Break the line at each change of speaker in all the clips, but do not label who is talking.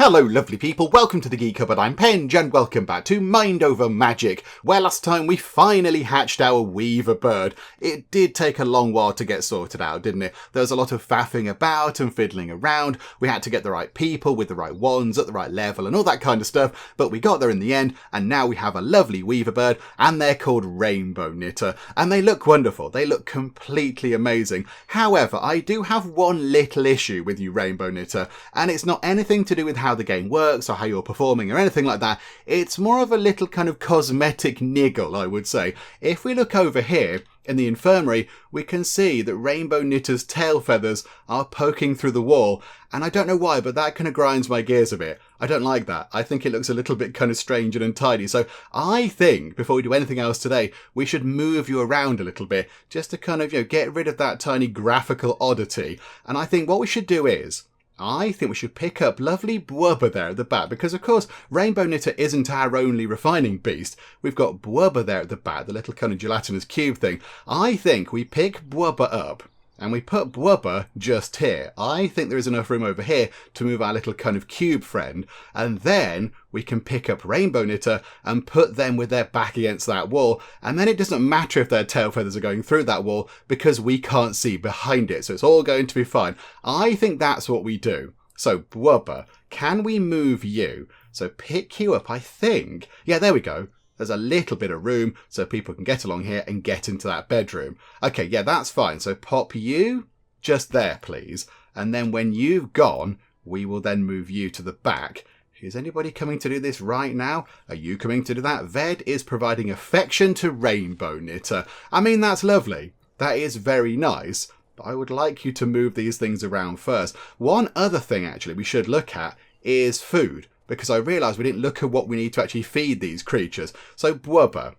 Hello lovely people, welcome to the Geek Cupboard, I'm Penge and welcome back to Mind Over Magic, where last time we finally hatched our weaver bird. It did take a long while to get sorted out, didn't it? There was a lot of faffing about and fiddling around, we had to get the right people with the right wands at the right level and all that kind of stuff, but we got there in the end and now we have a lovely weaver bird and they're called Rainbow Knitter and they look wonderful, they look completely amazing. However, I do have one little issue with you Rainbow Knitter and it's not anything to do with how the game works or how you're performing or anything like that. It's more of a little kind of cosmetic niggle, I would say. If we look over here in the infirmary, we can see that Rainbow Knitter's tail feathers are poking through the wall. And I don't know why, but that kind of grinds my gears a bit. I don't like that. I think it looks a little bit kind of strange and untidy. So I think before we do anything else today, we should move you around a little bit just to kind of, get rid of that tiny graphical oddity. And I think what we should do is, I think we should pick up lovely Bwubba there at the back because, of course, Rainbow Knitter isn't our only refining beast. We've got Bwubba there at the back, the little kind of gelatinous cube thing. I think we pick Bwubba up and we put Bwubba just here. I think there is enough room over here to move our little kind of cube friend. And then we can pick up Rainbow Knitter and put them with their back against that wall. And then it doesn't matter if their tail feathers are going through that wall because we can't see behind it. So it's all going to be fine. I think that's what we do. So Bwubba, can we move you? So pick you up, I think. Yeah, there we go. There's a little bit of room so people can get along here and get into that bedroom. Okay, yeah, that's fine. So pop you just there, please. And then when you've gone, we will then move you to the back. Is anybody coming to do this right now? Are you coming to do that? Ved is providing affection to Rainbow Knitter. I mean, that's lovely. That is very nice. But I would like you to move these things around first. One other thing, actually, we should look at is food. Because I realised we didn't look at what we need to actually feed these creatures. So Bwubba,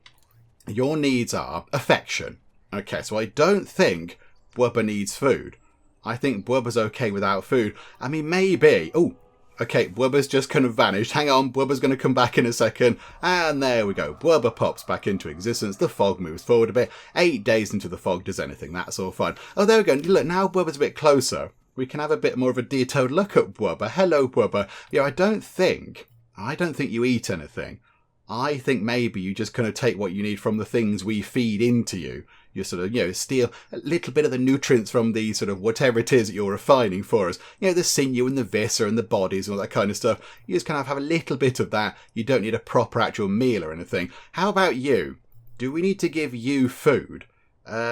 your needs are affection. Okay, so I don't think Bwubba needs food. I think Bwubba's okay without food. I mean, maybe. Oh, okay, Bwubba's just kind of vanished. Hang on, Bwubba's going to come back in a second. And there we go. Bwubba pops back into existence. The fog moves forward a bit. 8 days into the fog does anything. That's all fine. Oh, there we go. Look, now Bwubba's a bit closer. We can have a bit more of a detailed look at Bwubba. Hello, Bwubba. Yeah, I don't think you eat anything. I think maybe you just kind of take what you need from the things we feed into you. You sort of, steal a little bit of the nutrients from the sort of whatever it is that you're refining for us. The sinew and the viscera and the bodies and all that kind of stuff. You just kind of have a little bit of that. You don't need a proper actual meal or anything. How about you? Do we need to give you food?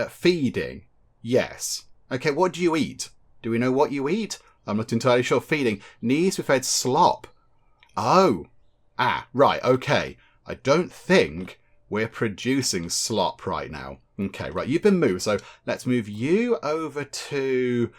Feeding? Yes. Okay, what do you eat? Do we know what you eat? I'm not entirely sure. Feeding. Needs to be fed slop. Oh. Right, okay. I don't think we're producing slop right now. Okay, right, you've been moved. So let's move you over to...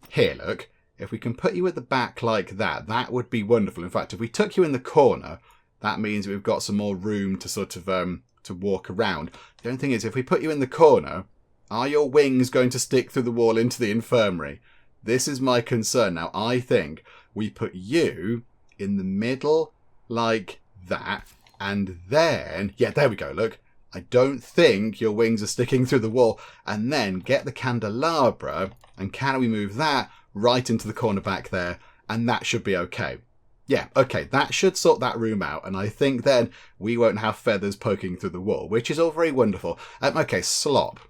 here, look. If we can put you at the back like that, that would be wonderful. In fact, if we took you in the corner, that means we've got some more room to sort of to walk around. The only thing is, if we put you in the corner... Are your wings going to stick through the wall into the infirmary? This is my concern. Now, I think we put you in the middle like that. And then, yeah, there we go, look. I don't think your wings are sticking through the wall. And then get the candelabra. And can we move that right into the corner back there? And that should be okay. Yeah, okay, that should sort that room out. And I think then we won't have feathers poking through the wall, which is all very wonderful. Okay, slop.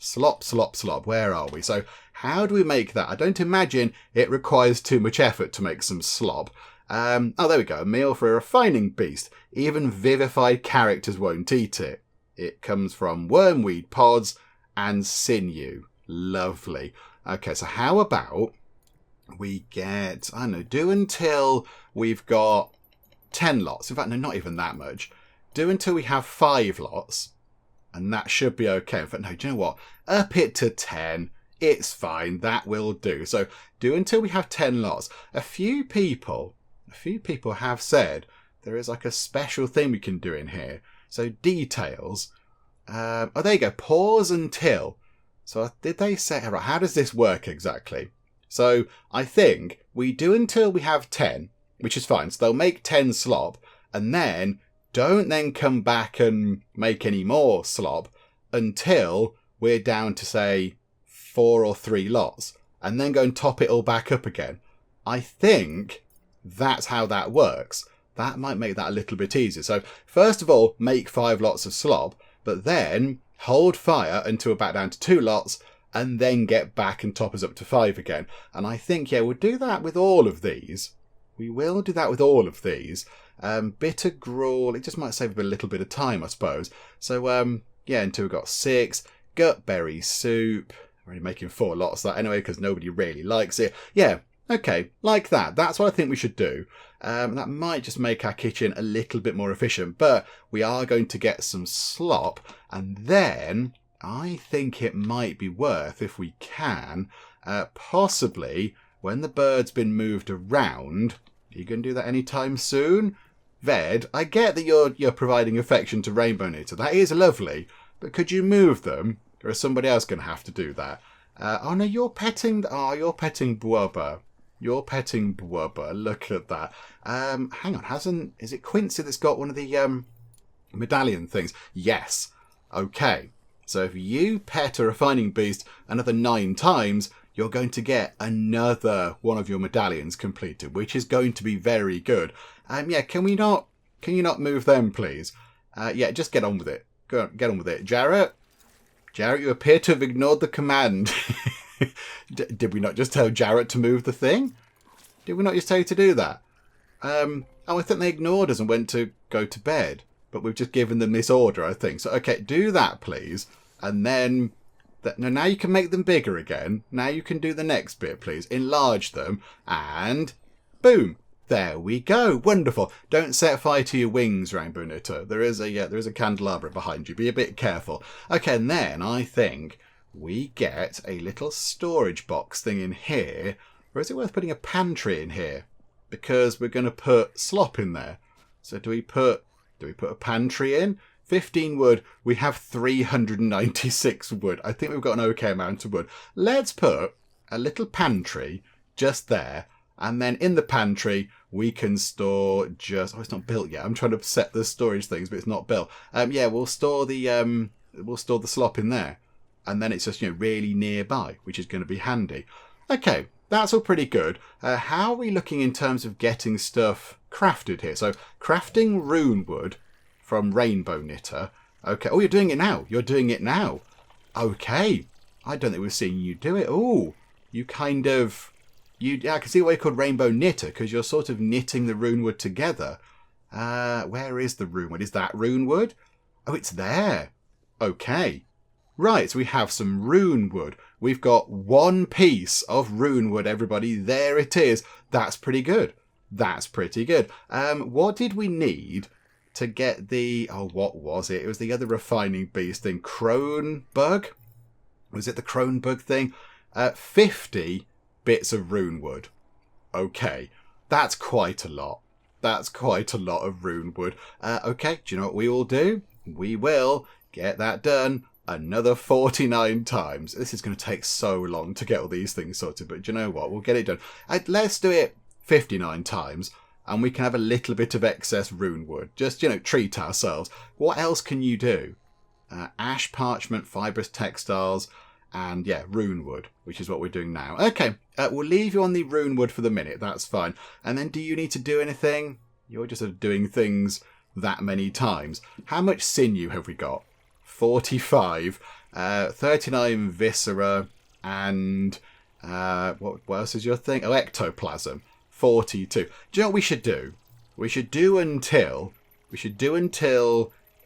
Slop, slop, slop. Where are we? So how do we make that? I don't imagine it requires too much effort to make some slop. Oh, there we go. A meal for a refining beast. Even vivified characters won't eat it. It comes from wormweed pods and sinew. Lovely. Okay, so how about we get, I don't know, do until we've got 10 lots. In fact, no, not even that much. Do until we have 5 lots. And that should be okay. In fact, no, do you know what? Up it to 10. It's fine. That will do. So do until we have 10 lots. A few people have said there is like a special thing we can do in here. So details. Oh, there you go. Pause until. So did they say, right, how does this work exactly? So I think we do until we have 10, which is fine. So they'll make 10 slop and then don't then come back and make any more slop until we're down to, say, 4 or 3 lots. And then go and top it all back up again. I think that's how that works. That might make that a little bit easier. So first of all, make 5 lots of slop, but then hold fire until we're back down to 2 lots, and then get back and top us up to 5 again. And I think, yeah, we'll do that with all of these. We will do that with all of these. Bitter gruel, it just might save a little bit of time, I suppose. So, yeah, until we've got 6. Gutberry soup. We're only making 4 lots of that anyway, because nobody really likes it. Yeah, okay, like that. That's what I think we should do. That might just make our kitchen a little bit more efficient. But we are going to get some slop. And then I think it might be worth, if we can, possibly, when the bird's been moved around... Are you going to do that anytime soon? Ved, I get that you're providing affection to Rainbow Knitter. That is lovely. But could you move them? Or is somebody else going to have to do that? Oh no, you're petting... Oh, you're petting Bwubba. You're petting Bwubba. Look at that. Hang on, is it Quincy that's got one of the medallion things? Yes. Okay. So if you pet a refining beast another 9 times, you're going to get another one of your medallions completed, which is going to be very good. Yeah, can you not move them, please? Yeah, just get on with it. Get on with it. Jarrett, you appear to have ignored the command. Did we not just tell Jarrett to move the thing? Did we not just tell you to do that? Oh, I think they ignored us and went to go to bed. But we've just given them this order, I think. So, okay, do that, please. And then... now you can make them bigger again. Now you can do the next bit, please. Enlarge them. And... boom. There we go. Wonderful. Don't set fire to your wings, Rainbow Knitter. There is a candelabra behind you. Be a bit careful. Okay, and then I think we get a little storage box thing in here. Or is it worth putting a pantry in here? Because we're going to put slop in there. So do we put a pantry in? 15 wood. We have 396 wood. I think we've got an okay amount of wood. Let's put a little pantry just there. And then in the pantry, we can store just... Oh, it's not built yet. I'm trying to set the storage things, but it's not built. Yeah, we'll store the slop in there. And then it's just, really nearby, which is going to be handy. Okay, that's all pretty good. How are we looking in terms of getting stuff crafted here? So, crafting runewood from Rainbow Knitter. Okay. Oh, you're doing it now. You're doing it now. Okay. I don't think we've seen you do it. Oh, you kind of... I can see why you're called Rainbow Knitter, because you're sort of knitting the runewood together. Where is the runewood? Is that runewood? Oh, it's there. Okay. Right, so we have some runewood. We've got 1 piece of runewood, everybody. There it is. That's pretty good. That's pretty good. What did we need to get the... Oh, what was it? It was the other refining beast thing. Crone bug? Was it the crone bug thing? 50 bits of runewood. Okay, that's quite a lot. That's quite a lot of runewood. Okay, do you know what we will do? We will get that done another 49 times. This is going to take so long to get all these things sorted, but do you know what? We'll get it done. Let's do it 59 times, and we can have a little bit of excess runewood. Just, treat ourselves. What else can you do? Ash, parchment, fibrous textiles... And yeah, runewood, which is what we're doing now. Okay, we'll leave you on the runewood for the minute. That's fine. And then do you need to do anything? You're just sort of doing things that many times. How much sinew have we got? 45. 39 viscera. And what else is your thing? Oh, ectoplasm. 42. Do you know what we should do? We should do until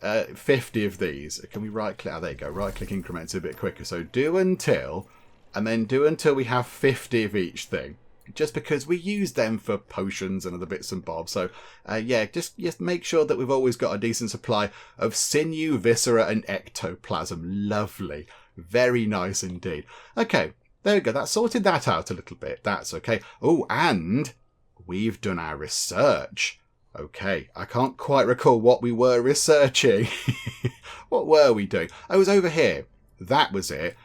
50 of these. Can we right click? Oh, there you go. Right click increments a bit quicker. So do until, and then do until we have 50 of each thing. Just because we use them for potions and other bits and bobs. So yeah, just make sure that we've always got a decent supply of sinew, viscera, and ectoplasm. Lovely. Very nice indeed. Okay, there we go. That sorted that out a little bit. That's okay. Oh, and we've done our research. Okay, I can't quite recall what we were researching. What were we doing? I was over here. That was it.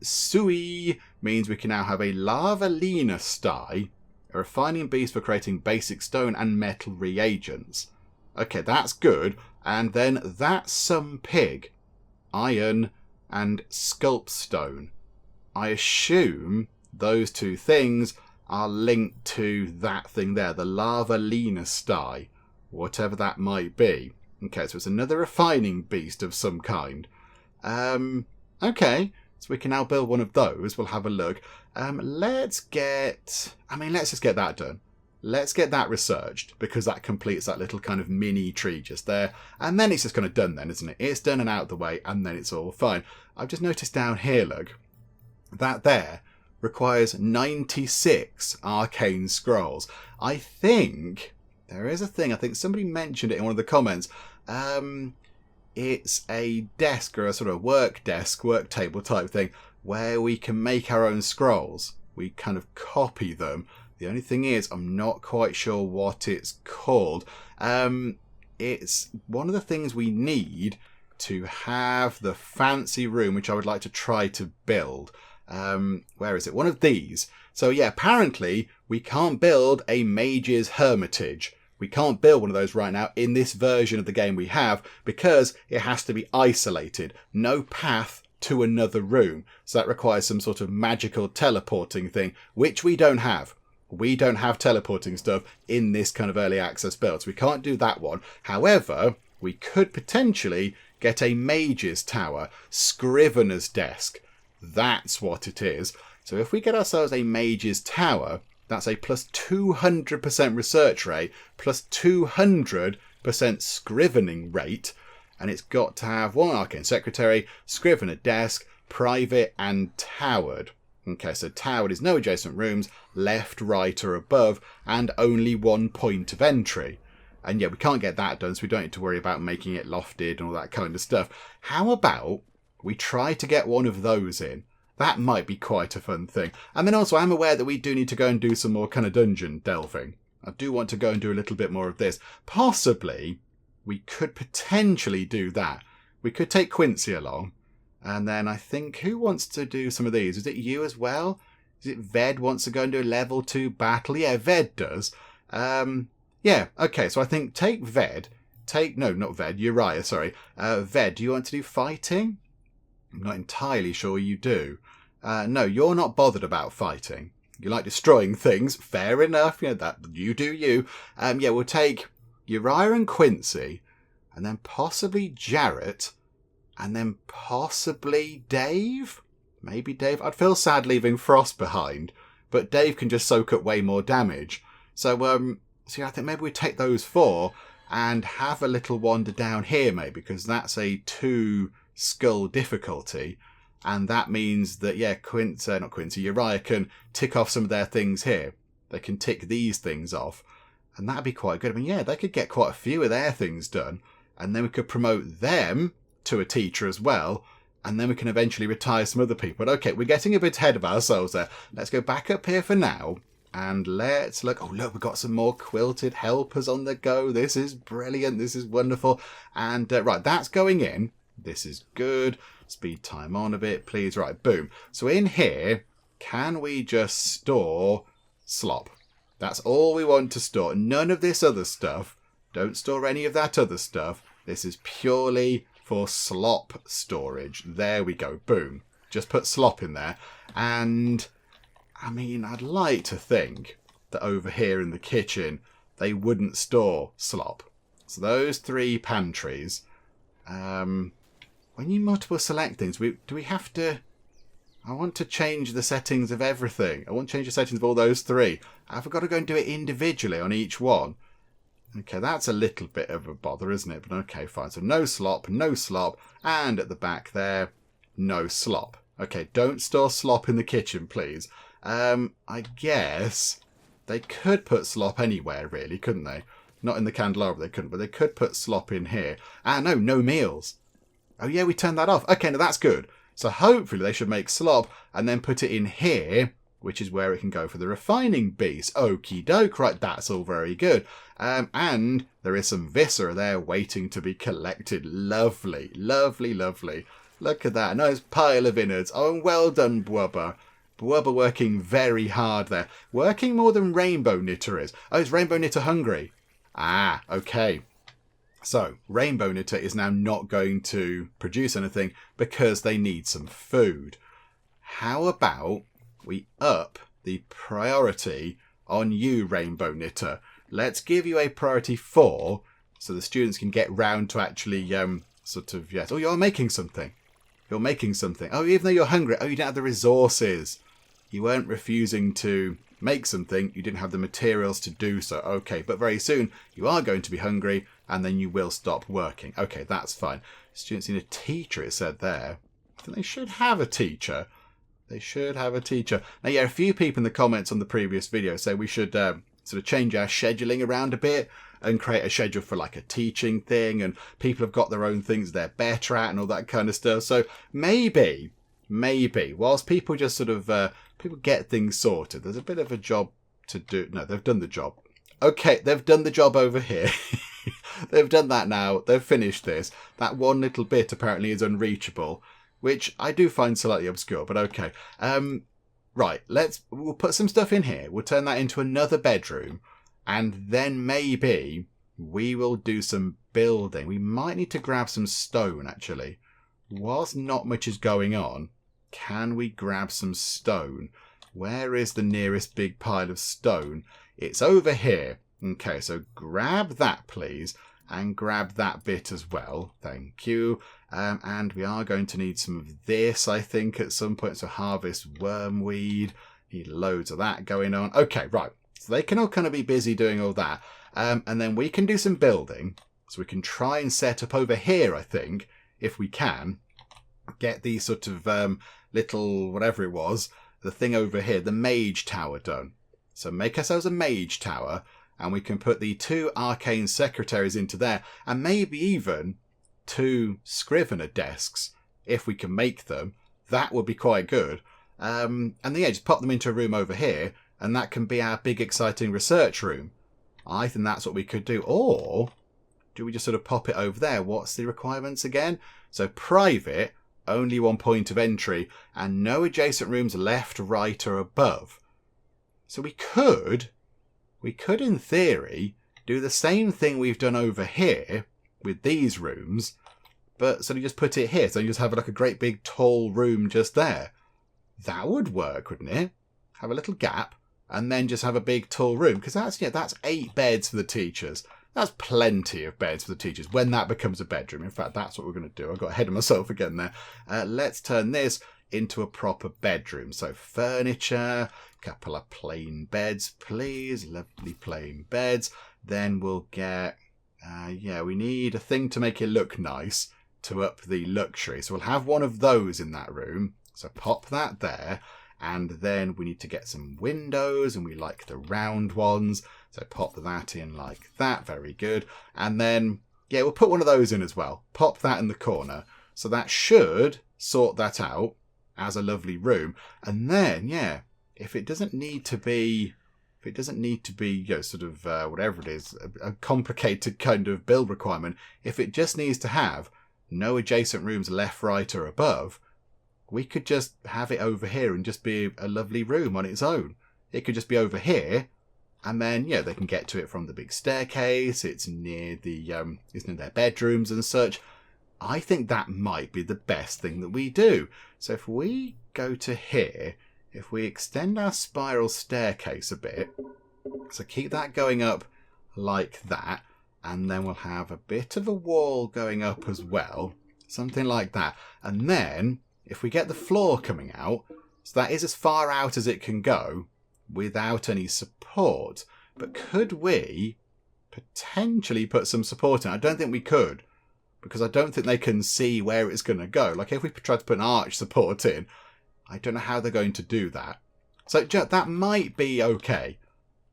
Sui means we can now have a Lavalina sty, a refining beast for creating basic stone and metal reagents. Okay, that's good. And then that's some pig, iron, and sculpstone. I assume those 2 things are linked to that thing there, the lava lenastei, whatever that might be. Okay, so it's another refining beast of some kind. Okay, so we can now build one of those. We'll have a look. Let's just get that done. Let's get that researched, because that completes that little kind of mini tree just there. And then it's just kind of done then, isn't it? It's done and out of the way, and then it's all fine. I've just noticed down here, look, that there requires 96 arcane scrolls. I think there is a thing, I think somebody mentioned it in one of the comments. It's a desk, or a sort of work desk, work table type thing, where we can make our own scrolls. We kind of copy them. The only thing is, I'm not quite sure what it's called. It's one of the things we need to have the fancy room, which I would like to try to build. Where is it? One of these. So yeah, apparently we can't build a mage's hermitage. We can't build one of those right now in this version of the game we have, because it has to be isolated. No path to another room. So that requires some sort of magical teleporting thing, which we don't have. We don't have teleporting stuff in this kind of early access build, so we can't do that one. However, we could potentially get a Mage's Tower, Scrivener's Desk. That's what it is. So if we get ourselves a Mage's Tower, that's a plus 200% research rate, plus 200% scrivening rate, and it's got to have one Arcane Secretary, Scrivener Desk, Private, and Towered. Okay, so towered is no adjacent rooms, left, right, or above, and only one point of entry. And yeah, we can't get that done, so we don't need to worry about making it lofted and all that kind of stuff. How about we try to get one of those in? That might be quite a fun thing. And then also, I'm aware that we do need to go and do some more kind of dungeon delving. I do want to go and do a little bit more of this. Possibly, we could potentially do that. We could take Quincy along. And then I think, who wants to do some of these? Is it you as well? Is it Ved wants to go and do a level 2 battle? Yeah, Ved does. Yeah, okay, so I think take Ved. No, not Ved, Uriah, sorry. Ved, do you want to do fighting? I'm not entirely sure you do. No, you're not bothered about fighting. You like destroying things. Fair enough. Yeah, that you do you. Yeah, we'll take Uriah and Quincy, and then possibly Jarrett, and then possibly Dave? Maybe Dave? I'd feel sad leaving Frost behind, but Dave can just soak up way more damage. So, I think maybe we take those 4 and have a little wander down here, maybe, because that's a 2 skull difficulty. And that means that, yeah, Uriah can tick off some of their things here. They can tick these things off. And that'd be quite good. I mean, yeah, they could get quite a few of their things done. And then we could promote them to a teacher as well, and then we can eventually retire some other people. But okay, we're getting a bit ahead of ourselves there. Let's go back up here for now, and let's look. Oh, look, we've got some more quilted helpers on the go. This is brilliant. This is wonderful. And right, that's going in. This is good. Speed time on a bit, please. Right, boom. So in here, can we just store slop? That's all we want to store. None of this other stuff. Don't store any of that other stuff. This is purely for slop storage. There we go. Boom. Just put slop in there. And, I mean, I'd like to think that over here in the kitchen, they wouldn't store slop. So those 3 pantries. When you multiple select things, do we have to... I want to change the settings of everything. I want to change the settings of all those 3. I've got to go and do it individually on each one. Okay, that's a little bit of a bother, isn't it? But okay, fine. So no slop, and at the back there, no slop. Okay, don't store slop in the kitchen, please. I guess they could put slop anywhere, really, couldn't they? Not in the candelabra, they couldn't, but they could put slop in here. No meals. Oh yeah, we turned that off. Okay, now that's good. So hopefully they should make slop and then put it in here, which is where it can go for the refining beast. Okie doke, right, that's all very good. And there is some viscera there waiting to be collected. Lovely, lovely, lovely. Look at that, a nice pile of innards. Oh, and well done, Bwubba. Bwubba working very hard there. Working more than Rainbow Knitter is. Oh, is Rainbow Knitter hungry? Ah, okay. So, Rainbow Knitter is now not going to produce anything because they need some food. How about we up the priority on you, Rainbow Knitter. Let's give you a priority 4 so the students can get round to actually yes. Oh, you're making something. You're making something. Oh, even though you're hungry. Oh, you don't have the resources. You weren't refusing to make something. You didn't have the materials to do so. Okay, but very soon you are going to be hungry and then you will stop working. Okay, that's fine. Students need a teacher, it said there. I think they should have a teacher. They should have a teacher. Now, yeah, a few people in the comments on the previous video say we should sort of change our scheduling around a bit and create a schedule for like a teaching thing, and people have got their own things they're better at and all that kind of stuff. So maybe, whilst people just sort of, people get things sorted, there's a bit of a job to do. No, they've done the job. Okay, they've done the job over here. They've done that now. They've finished this. That one little bit apparently is unreachable, which I do find slightly obscure, but okay. Right, we'll put some stuff in here. We'll turn that into another bedroom, and then maybe we will do some building. We might need to grab some stone, actually. Whilst not much is going on, can we grab some stone? Where is the nearest big pile of stone? It's over here. Okay, so grab that, please, and grab that bit as well. Thank you. And we are going to need some of this, I think, at some point. So harvest wormweed. Need loads of that going on. Okay, right. So they can all kind of be busy doing all that. And then we can do some building. So we can try and set up over here, I think, if we can. Get these sort of little, whatever it was, the thing over here, the Mage Tower done. So make ourselves a Mage Tower. And we can put the 2 arcane secretaries into there. And maybe even 2 scrivener desks, if we can make them. That would be quite good. And then, yeah, just pop them into a room over here. And that can be our big, exciting research room. I think that's what we could do. Or do we just sort of pop it over there? What's the requirements again? So private, only 1 point of entry, and no adjacent rooms left, right, or above. So we could, in theory, do the same thing we've done over here with these rooms, but sort of just put it here. So you just have like a great big tall room just there. That would work, wouldn't it? Have a little gap and then just have a big tall room, because that's 8 beds for the teachers. That's plenty of beds for the teachers when that becomes a bedroom. In fact, that's what we're going to do. I got ahead of myself again there. Let's turn this into a proper bedroom. So furniture, couple of plain beds, please. Lovely plain beds. Then we'll get, we need a thing to make it look nice to up the luxury. So we'll have one of those in that room. So pop that there. And then we need to get some windows, and we like the round ones. So pop that in like that. Very good. And then, yeah, we'll put one of those in as well. Pop that in the corner. So that should sort that out as a lovely room. And then, yeah, if it doesn't need to be, sort of whatever it is, a complicated kind of build requirement, if it just needs to have no adjacent rooms left, right, or above, we could just have it over here and just be a lovely room on its own. It could just be over here, and then, yeah, they can get to it from the big staircase. It's near it's near their bedrooms and such. I think that might be the best thing that we do. So if we go to here, if we extend our spiral staircase a bit, so keep that going up like that, and then we'll have a bit of a wall going up as well, something like that. And then if we get the floor coming out, so that is as far out as it can go without any support. But could we potentially put some support in? I don't think we could, because I don't think they can see where it's going to go. Like if we tried to put an arch support in, I don't know how they're going to do that. So that might be okay.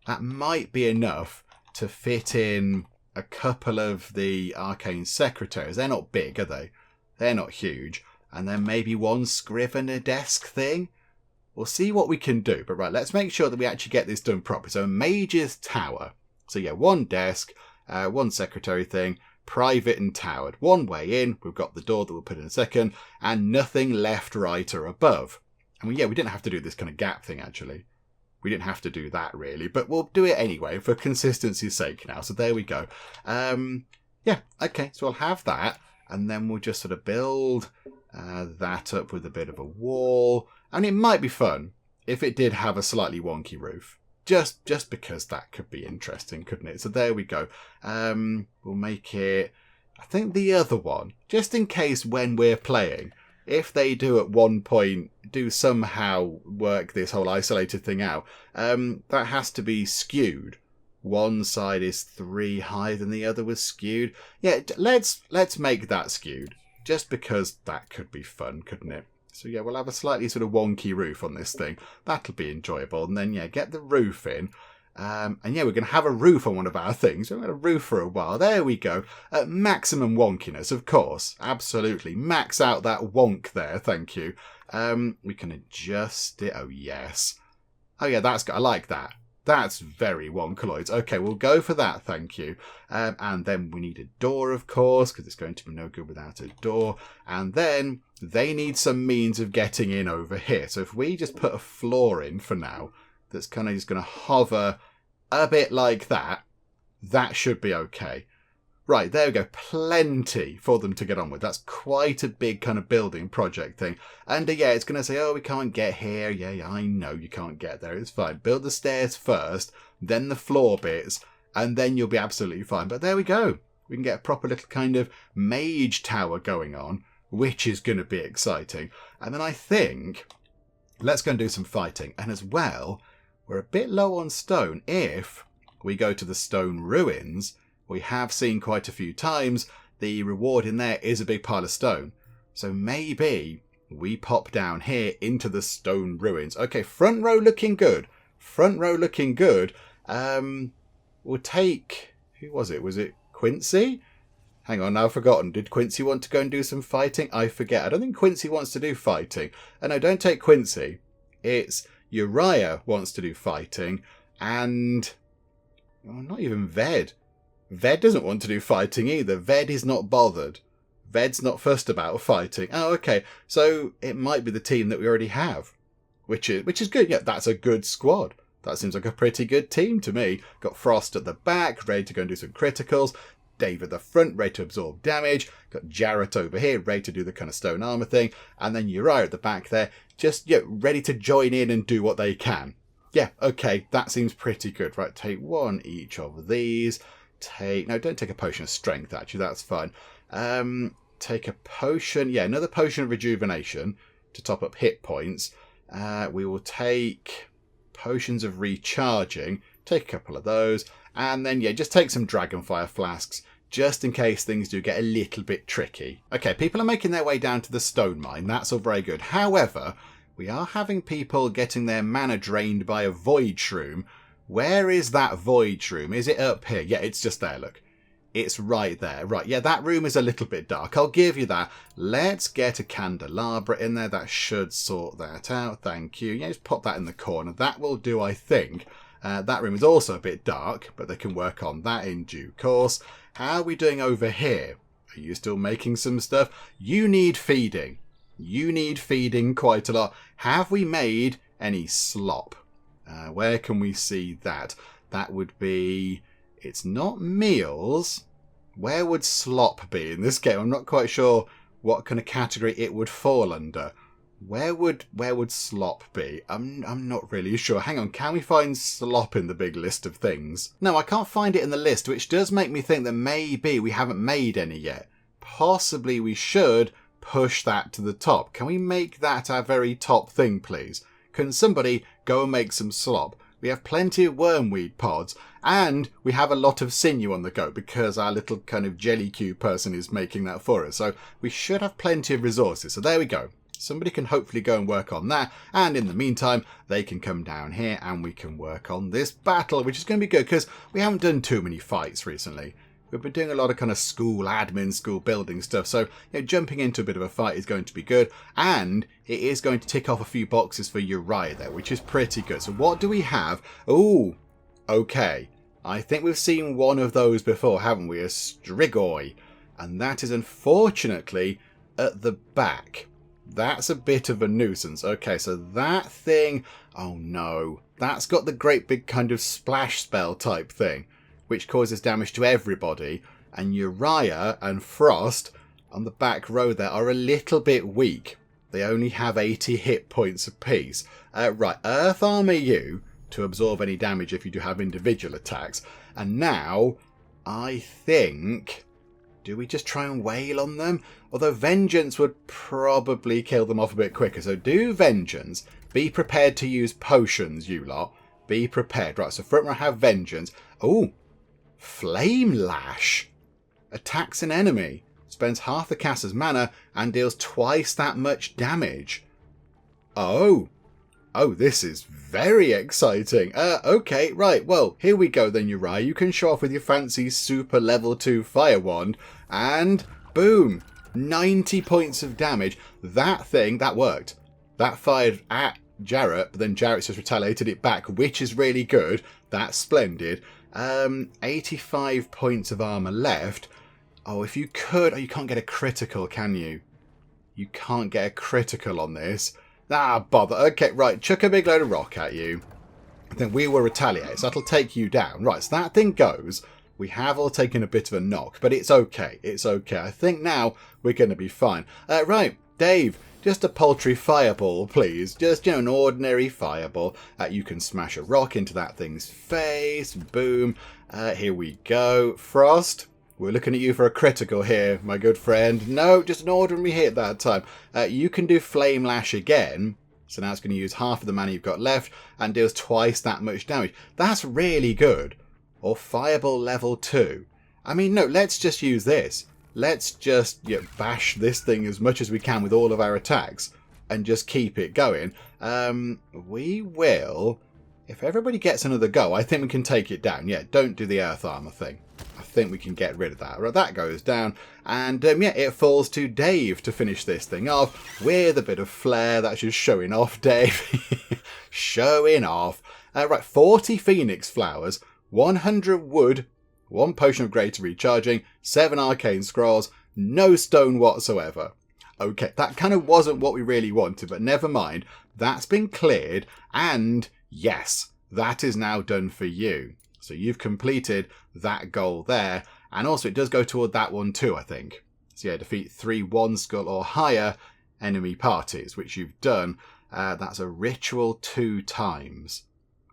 That might be enough to fit in a couple of the arcane secretaries. They're not big, are they? They're not huge. And then maybe one scrivener desk thing. We'll see what we can do. But right, let's make sure that we actually get this done properly. So Mage's Tower. So yeah, 1 desk, 1 secretary thing, private and towered. 1 way in. We've got the door that we'll put in a second. And nothing left, right, or above. I mean, yeah, we didn't have to do this kind of gap thing, actually. We didn't have to do that, really. But we'll do it anyway for consistency's sake now. So there we go. Yeah, okay. So we'll have that. And then we'll just sort of build that up with a bit of a wall. And it might be fun if it did have a slightly wonky roof. Just because that could be interesting, couldn't it? So there we go. We'll make it, I think the other one, just in case when we're playing, if they do at one point do somehow work this whole isolated thing out, that has to be skewed. One side is 3 higher than the other was skewed. Yeah, let's make that skewed, just because that could be fun, couldn't it? So yeah, we'll have a slightly sort of wonky roof on this thing. That'll be enjoyable. And then, yeah, get the roof in. And yeah, we're going to have a roof on one of our things. We've got a roof for a while. There we go. Maximum wonkiness, of course. Absolutely. Max out that wonk there. Thank you. We can adjust it. Oh, yes. Oh, yeah, that's good. I like that. That's very wonkaloids. Okay, we'll go for that, thank you. And then we need a door, of course, because it's going to be no good without a door. And then they need some means of getting in over here. So if we just put a floor in for now, that's kind of just going to hover a bit like that, that should be okay. Right, there we go. Plenty for them to get on with. That's quite a big kind of building project thing. And yeah, it's going to say, oh, we can't get here. Yeah, I know you can't get there. It's fine. Build the stairs first, then the floor bits, and then you'll be absolutely fine. But there we go. We can get a proper little kind of Mage Tower going on, which is going to be exciting. And then I think, let's go and do some fighting. And as well, we're a bit low on stone. If we go to the stone ruins, we have seen quite a few times, the reward in there is a big pile of stone. So maybe we pop down here into the stone ruins. Okay, front row looking good. Front row looking good. We'll take... Who was it? Was it Quincy? Hang on, now I've forgotten. Did Quincy want to go and do some fighting? I forget. I don't think Quincy wants to do fighting. No, don't take Quincy. It's Uriah wants to do fighting. And... Oh, not even Ved. Ved doesn't want to do fighting either. Ved is not bothered. Ved's not fussed about fighting. Oh, okay. So it might be the team that we already have, which is good. Yeah, that's a good squad. That seems like a pretty good team to me. Got Frost at the back, ready to go and do some criticals. Dave at the front, ready to absorb damage. Got Jarrett over here, ready to do the kind of stone armor thing. And then Uriah at the back there, just ready to join in and do what they can. Yeah, okay, that seems pretty good. Right, take one each of these. No, don't take a potion of strength, actually, that's fine. Take a potion, yeah, another potion of rejuvenation to top up hit points. We will take potions of recharging, take a couple of those, and then, yeah, just take some dragonfire flasks, just in case things do get a little bit tricky. Okay, people are making their way down to the stone mine, that's all very good. However, we are having people getting their mana drained by a void shroom. Where is that void shroom? Is it up here? Yeah, it's just there, look. It's right there. Right, yeah, that room is a little bit dark. I'll give you that. Let's get a candelabra in there. That should sort that out. Thank you. Yeah, just pop that in the corner. That will do, I think. That room is also a bit dark, but they can work on that in due course. How are we doing over here? Are you still making some stuff? You need feeding. You need feeding quite a lot. Have we made any slop? Where can we see that? That would be... It's not meals. Where would slop be in this game? I'm not quite sure what kind of category it would fall under. Where would slop be? I'm not really sure. Hang on, can we find slop in the big list of things? No, I can't find it in the list, which does make me think that maybe we haven't made any yet. Possibly we should push that to the top. Can we make that our very top thing, please? Can somebody go and make some slop? We have plenty of wormweed pods, and we have a lot of sinew on the go because our little kind of jelly cube person is making that for us. So we should have plenty of resources. So there we go. Somebody can hopefully go and work on that. And in the meantime, they can come down here and we can work on this battle, which is going to be good because we haven't done too many fights recently. We've been doing a lot of kind of school admin, school building stuff. So jumping into a bit of a fight is going to be good. And it is going to tick off a few boxes for Uriah there, which is pretty good. So what do we have? Oh, okay. I think we've seen one of those before, haven't we? A Strigoi. And that is unfortunately at the back. That's a bit of a nuisance. Okay, so that thing... Oh no. That's got the great big kind of splash spell type thing, which causes damage to everybody, and Uriah and Frost on the back row there are a little bit weak. They only have 80 hit points apiece. Right, Earth Armor you to absorb any damage if you do have individual attacks. And now, I think... do we just try and wail on them? Although Vengeance would probably kill them off a bit quicker. So do Vengeance. Be prepared to use potions, you lot. Be prepared. Right, so front row have Vengeance. Oh, Flame Lash. Attacks an enemy. Spends half the caster's mana and deals twice that much damage. Oh. Oh, this is very exciting. Okay, right. Well, here we go then, Uriah. You can show off with your fancy super level 2 fire wand. And boom. 90 points of damage. That thing, that worked. That fired at Jarrett, but then Jarrett just retaliated it back, which is really good. That's splendid. 85 points of armor left. Oh, if you could... oh, you can't get a critical, can you? You can't get a critical on this. Ah, bother. Okay, right. Chuck a big load of rock at you. Then we will retaliate. So that'll take you down. Right, so that thing goes. We have all taken a bit of a knock, but it's okay. It's okay. I think now we're going to be fine. Right, Dave, just a paltry fireball, please. Just, an ordinary fireball. You can smash a rock into that thing's face. Boom. Here we go. Frost. We're looking at you for a critical here, my good friend. No, just an ordinary hit that time. You can do Flame Lash again. So now it's going to use half of the mana you've got left and deals twice that much damage. That's really good. Or Fireball level 2. I mean, no, let's just use this. Let's just bash this thing as much as we can with all of our attacks and just keep it going. We will... if everybody gets another go, I think we can take it down. Yeah, don't do the Earth Armor thing. I think we can get rid of that. Right, that goes down. And it falls to Dave to finish this thing off with a bit of flair. That's just showing off, Dave. Showing off. Right, 40 Phoenix Flowers, 100 Wood, 1 Potion of Greater Recharging, 7 Arcane Scrolls, no stone whatsoever. Okay, that kind of wasn't what we really wanted, but never mind. That's been cleared, and yes, that is now done for you. So you've completed that goal there. And also it does go toward that one too, I think. So yeah, defeat 3 1 skull or higher enemy parties, which you've done. That's a ritual 2 times.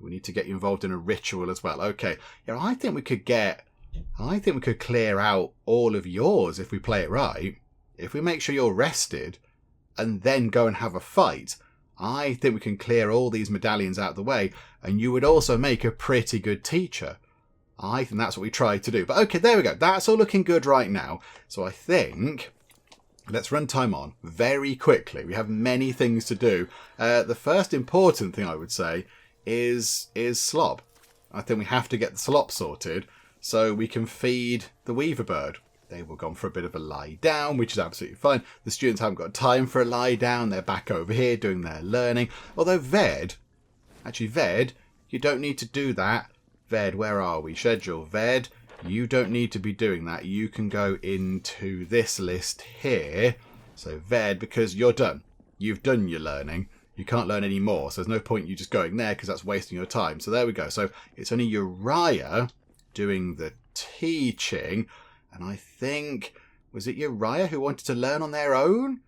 We need to get you involved in a ritual as well. Okay. Yeah, I think we could clear out all of yours if we play it right. If we make sure you're rested and then go and have a fight, I think we can clear all these medallions out of the way, and you would also make a pretty good teacher. I think that's what we tried to do. But okay, there we go. That's all looking good right now. So I think let's run time on very quickly. We have many things to do. The first important thing I would say is slop. I think we have to get the slop sorted so we can feed the weaver bird. They were gone for a bit of a lie down, which is absolutely fine. The students haven't got time for a lie down. They're back over here doing their learning. Although Ved, you don't need to do that. Ved, where are we? Schedule. Ved, you don't need to be doing that. You can go into this list here. So Ved, because you're done. You've done your learning. You can't learn any more. So there's no point you just going there because that's wasting your time. So there we go. So it's only Uriah doing the teaching. And I think, was it Uriah who wanted to learn on their own?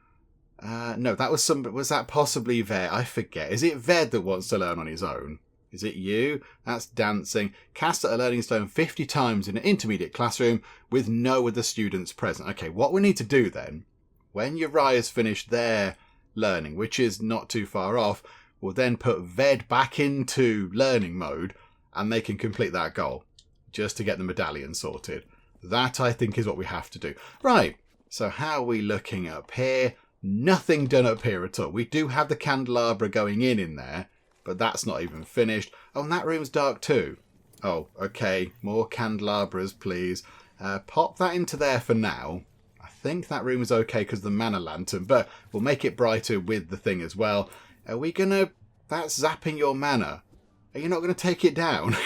No, that was was that possibly Ved? I forget. Is it Ved that wants to learn on his own? Is it you? That's dancing. Cast at a learning stone 50 times in an intermediate classroom with no other students present. Okay, what we need to do then, when Uriah's finished their learning, which is not too far off, we'll then put Ved back into learning mode and they can complete that goal just to get the medallion sorted. That, I think, is what we have to do. Right, so how are we looking up here? Nothing done up here at all. We do have the candelabra going in there, but that's not even finished. Oh, and that room's dark too. Oh, okay, more candelabras, please. Pop that into there for now. I think that room is okay because of the mana lantern, but we'll make it brighter with the thing as well. Are we going to... that's zapping your mana. Are you not going to take it down?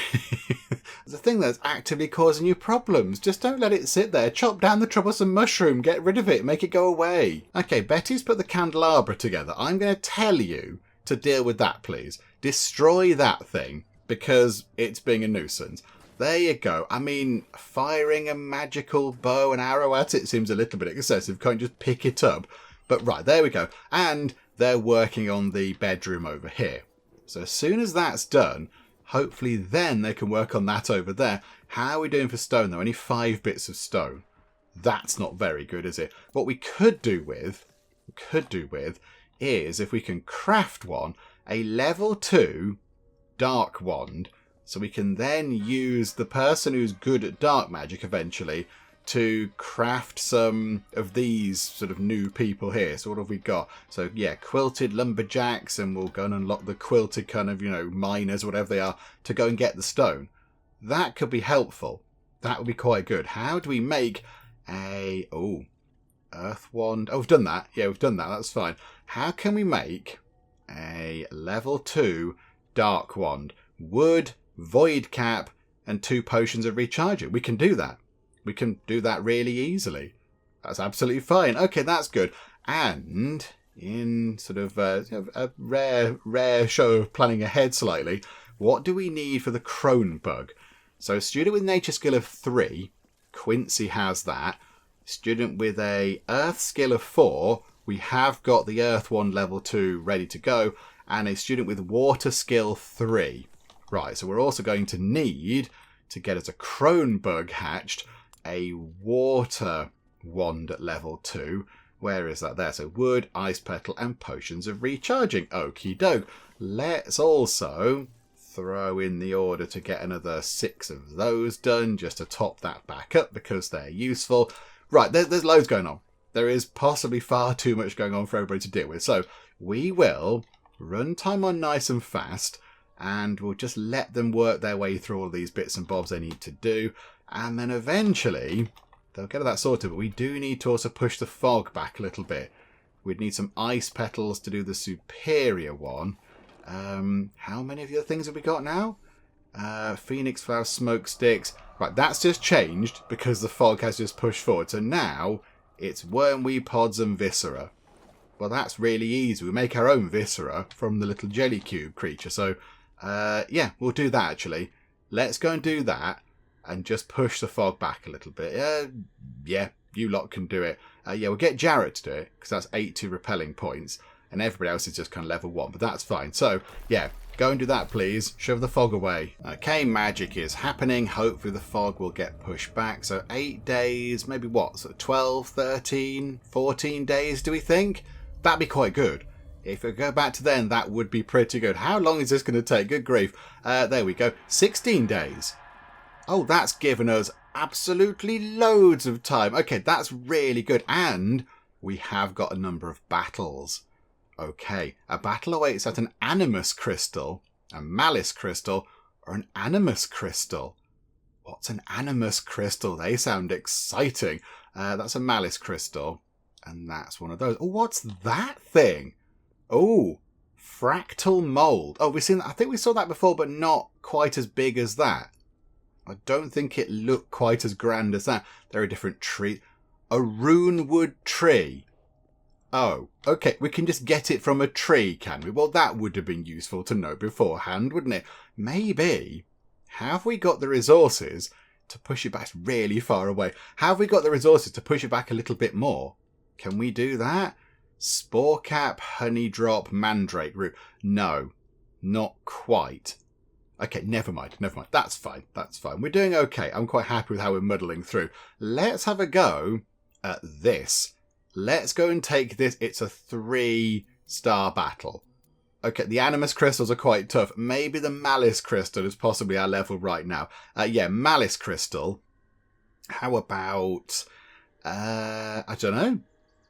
It's a thing that's actively causing you problems. Just don't let it sit there. Chop down the troublesome mushroom. Get rid of it. Make it go away. Okay, Betty's put the candelabra together. I'm going to tell you to deal with that, please. Destroy that thing because it's being a nuisance. There you go. I mean, firing a magical bow and arrow at it seems a little bit excessive. Can't you just pick it up? But right, there we go. And they're working on the bedroom over here. So as soon as that's done, hopefully then they can work on that over there. How are we doing for stone though? Only 5 bits of stone. That's not very good, is it? What we could do with is if we can craft one, a level 2 dark wand, so we can then use the person who's good at dark magic eventually to craft some of these sort of new people here. So what have we got? So yeah, quilted lumberjacks, and we'll go and unlock the quilted kind of, miners, whatever they are, to go and get the stone. That could be helpful. That would be quite good. How do we make a... earth wand. Oh, we've done that. Yeah, we've done that. That's fine. How can we make a level 2 dark wand? Wood, void cap, and 2 potions of recharging. We can do that. We can do that really easily. That's absolutely fine. Okay, that's good. And in sort of a rare show of planning ahead slightly, what do we need for the crone bug? So a student with nature skill of 3, Quincy has that. Student with a earth skill of 4, we have got the earth wand level 2 ready to go. And a student with water skill 3. Right, so we're also going to need, to get us a crone bug hatched, a water wand at level 2. Where is that there? So wood, ice petal, and potions of recharging. Okie doke. Let's also throw in the order to get another 6 of those done, just to top that back up because they're useful. Right, there's loads going on. There is possibly far too much going on for everybody to deal with. So we will run time on nice and fast, and we'll just let them work their way through all these bits and bobs they need to do. And then eventually they'll get that sorted. But we do need to also push the fog back a little bit. We'd need some ice petals to do the superior one. How many of the other things have we got now? Phoenix flower, smoke sticks. Right, that's just changed because the fog has just pushed forward. So now it's wormweed pods and viscera. Well, that's really easy. We make our own viscera from the little jelly cube creature. So, yeah, we'll do that actually. Let's go and do that and just push the fog back a little bit. Yeah, you lot can do it. Yeah, we'll get Jarrett to do it because that's 80 repelling points. And everybody else is just kind of level 1, but that's fine. So, yeah, go and do that, please. Shove the fog away. Okay, magic is happening. Hopefully the fog will get pushed back. So 8 days, maybe what? So 12, 13, 14 days, do we think? That'd be quite good. If we go back to then, that would be pretty good. How long is this going to take? Good grief. There we go. 16 days. Oh, that's given us absolutely loads of time. Okay, that's really good. And we have got a number of battles. Okay, a battle awaits at an animus crystal, a malice crystal, or an animus crystal. What's an animus crystal? They sound exciting. That's a malice crystal, and that's one of those. Oh, what's that thing? Oh, fractal mold. Oh, we've seen that. I think we saw that before, but not quite as big as that. I don't think it looked quite as grand as that. There are different trees. A runewood tree. Oh, okay, we can just get it from a tree, can we? Well, that would have been useful to know beforehand, wouldn't it? Maybe. Have we got the resources to push it back really far away? Have we got the resources to push it back a little bit more? Can we do that? Spore cap, honey drop, mandrake root. No, not quite. Okay, never mind. That's fine. We're doing okay. I'm quite happy with how we're muddling through. Let's have a go at this. Let's go and take this. It's a 3-star battle. Okay, the animus crystals are quite tough. Maybe the malice crystal is possibly our level right now. Yeah, malice crystal. How about... I don't know.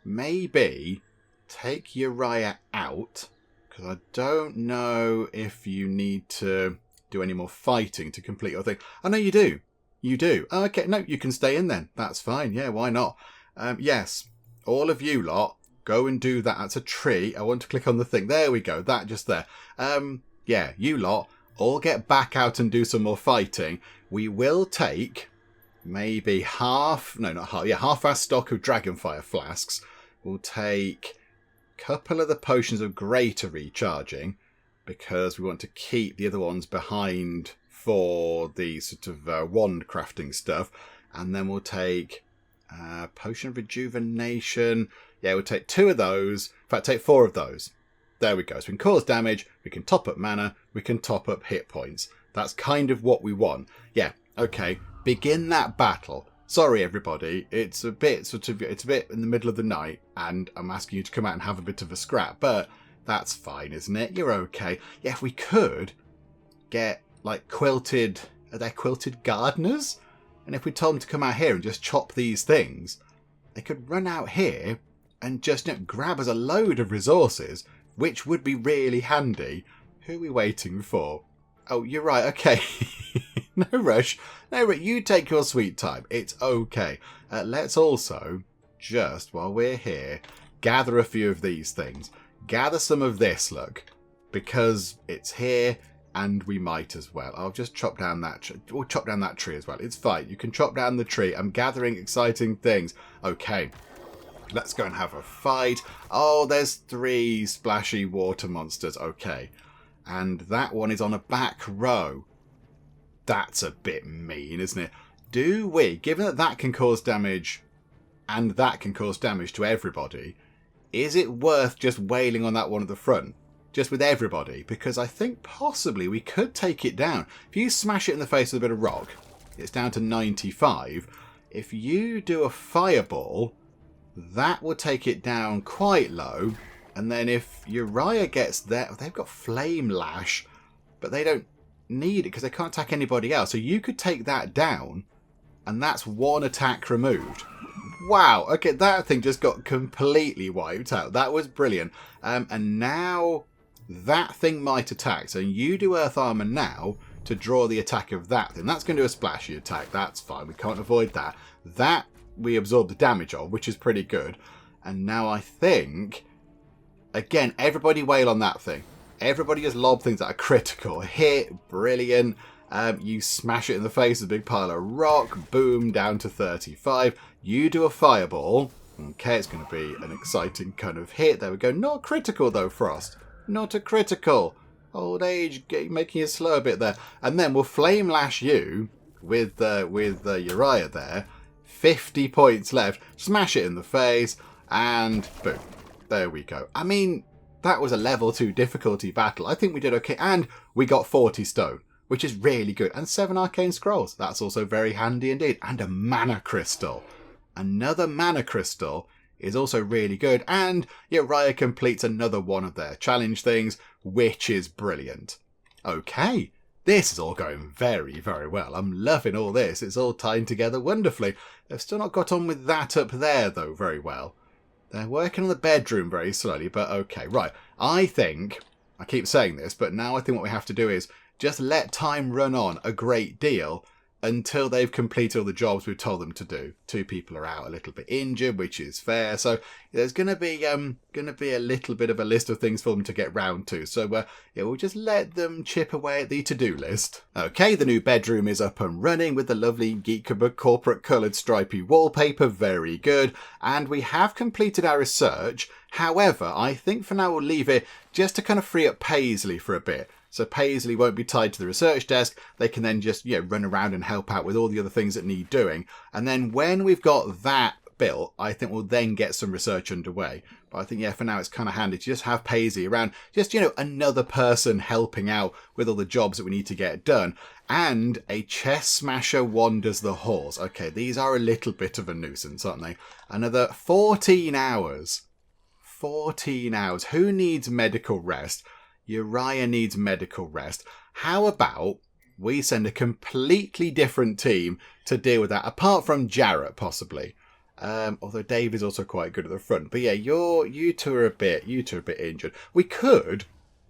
Maybe take Uriah out. Because I don't know if you need to do any more fighting to complete your thing. Oh, no, you do. You do. Oh, okay, no, you can stay in then. That's fine. Yeah, why not? Yes. All of you lot, go and do that. That's a tree. I want to click on the thing. There we go. That just there. Yeah, you lot, all get back out and do some more fighting. We will take maybe half our stock of Dragonfire flasks. We'll take a couple of the potions of greater recharging because we want to keep the other ones behind for the sort of wand crafting stuff. And then we'll take Potion of rejuvenation. Yeah, we'll take 2 of those. In fact, take 4 of those. There we go. So we can cause damage, we can top up mana, we can top up hit points. That's kind of what we want. Yeah, okay. Begin that battle. Sorry, everybody. It's a bit in the middle of the night, and I'm asking you to come out and have a bit of a scrap, but that's fine, isn't it? You're okay. Yeah, if we could get, like, quilted... Are they quilted gardeners? And if we told them to come out here and just chop these things, they could run out here and just grab us a load of resources, which would be really handy. Who are we waiting for? Oh, you're right. Okay. No rush. No rush. You take your sweet time. It's okay. Let's also, just while we're here, gather a few of these things. Gather some of this, look, because it's here. And we might as well. I'll just chop down that tree. We'll chop down that tree as well. It's fine. You can chop down the tree. I'm gathering exciting things. Okay. Let's go and have a fight. Oh, there's 3 splashy water monsters. Okay. And that one is on a back row. That's a bit mean, isn't it? Do we, given that that can cause damage and that can cause damage to everybody, is it worth just wailing on that one at the front? Just with everybody, because I think possibly we could take it down. If you smash it in the face with a bit of rock, it's down to 95. If you do a fireball, that will take it down quite low. And then if Uriah gets there, they've got flame lash, but they don't need it because they can't attack anybody else. So you could take that down, and that's 1 attack removed. Wow, okay, that thing just got completely wiped out. That was brilliant. And now... that thing might attack. So you do Earth Armor now to draw the attack of that thing. That's going to do a splashy attack. That's fine. We can't avoid that. That we absorb the damage of, which is pretty good. And now I think... again, everybody wail on that thing. Everybody just lob things that are critical. Hit. Brilliant. You smash it in the face with a big pile of rock. Boom. Down to 35. You do a fireball. Okay, it's going to be an exciting kind of hit. There we go. Not critical though, Frost. Not a critical. Old age making you slow a bit there. And then we'll flame lash you with Uriah there. 50 points left. Smash it in the face. And boom. There we go. I mean, that was a level 2 difficulty battle. I think we did okay. And we got 40 stone, which is really good. And 7 arcane scrolls. That's also very handy indeed. And a mana crystal. Another mana crystal is also really good, and Uriah completes another one of their challenge things, which is brilliant. Okay, this is all going very, very well. I'm loving all this. It's all tying together wonderfully. They've still not got on with that up there, though, very well. They're working on the bedroom very slowly, but okay, right. I think, I keep saying this, but now I think what we have to do is just let time run on a great deal until they've completed all the jobs we've told them to do. 2 people are out a little bit injured, which is fair. So there's going to be a little bit of a list of things for them to get round to. So yeah, we'll just let them chip away at the to-do list. Okay, the new bedroom is up and running with the lovely Geek corporate coloured stripy wallpaper. Very good. And we have completed our research. However, I think for now we'll leave it just to kind of free up Paisley for a bit. So Paisley won't be tied to the research desk. They can then just run around and help out with all the other things that need doing. And then when we've got that built, I think we'll then get some research underway. But I think, for now it's kind of handy to just have Paisley around. Just, another person helping out with all the jobs that we need to get done. And a chest smasher wanders the halls. Okay, these are a little bit of a nuisance, aren't they? Another 14 hours. 14 hours. Who needs medical rest? Uriah needs medical rest. How about we send a completely different team to deal with that, apart from Jarrett, possibly. Although Dave is also quite good at the front. But yeah, you two are a bit injured. We could,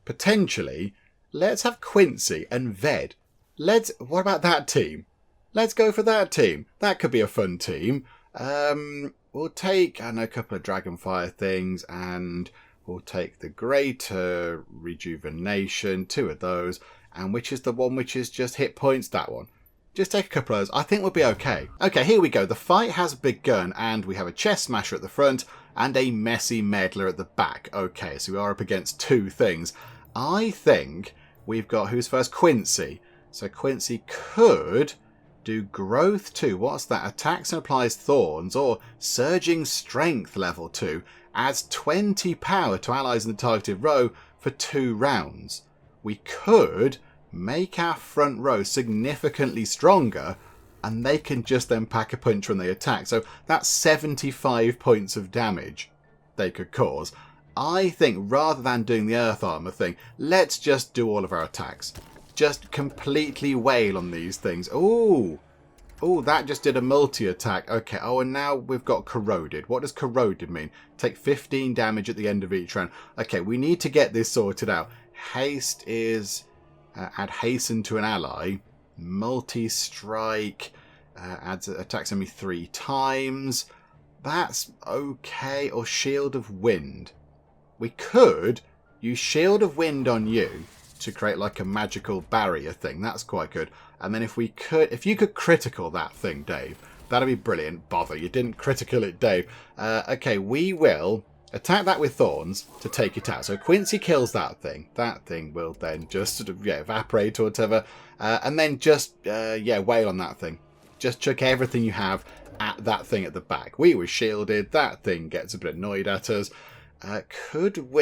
potentially, let's have Quincy and Ved. What about that team? Let's go for that team. That could be a fun team. We'll take, a couple of Dragonfire things, and we'll take the Greater Rejuvenation, 2 of those. And which is the one which is just hit points? That one. Just take a couple of those. I think we'll be okay. Okay, here we go. The fight has begun, and we have a chest smasher at the front and a messy meddler at the back. Okay, so we are up against 2 things. I think we've got, who's first? Quincy. So Quincy could Do growth 2. What's that? Attacks and applies thorns or surging strength level 2. Adds 20 power to allies in the targeted row for 2 rounds. We could make our front row significantly stronger and they can just then pack a punch when they attack. So that's 75 points of damage they could cause. I think rather than doing the earth armor thing, let's just do all of our attacks. Just completely wail on these things. Ooh. Oh, that just did a multi-attack. Okay, oh, and now we've got corroded. What does corroded mean? Take 15 damage at the end of each round. Okay, we need to get this sorted out. Haste is add hasten to an ally. Multi-strike adds attacks enemy 3 times. That's okay. Or shield of wind. We could use shield of wind on you to create like a magical barrier thing. That's quite good. And then if you could critical that thing, Dave, that'd be brilliant. Bother, you didn't critical it, Dave. Okay, we will attack that with thorns to take it out. So Quincy kills that thing. That thing will then just sort of evaporate or whatever. And then just wail on that thing. Just chuck everything you have at that thing at the back. We were shielded. That thing gets a bit annoyed at us. Could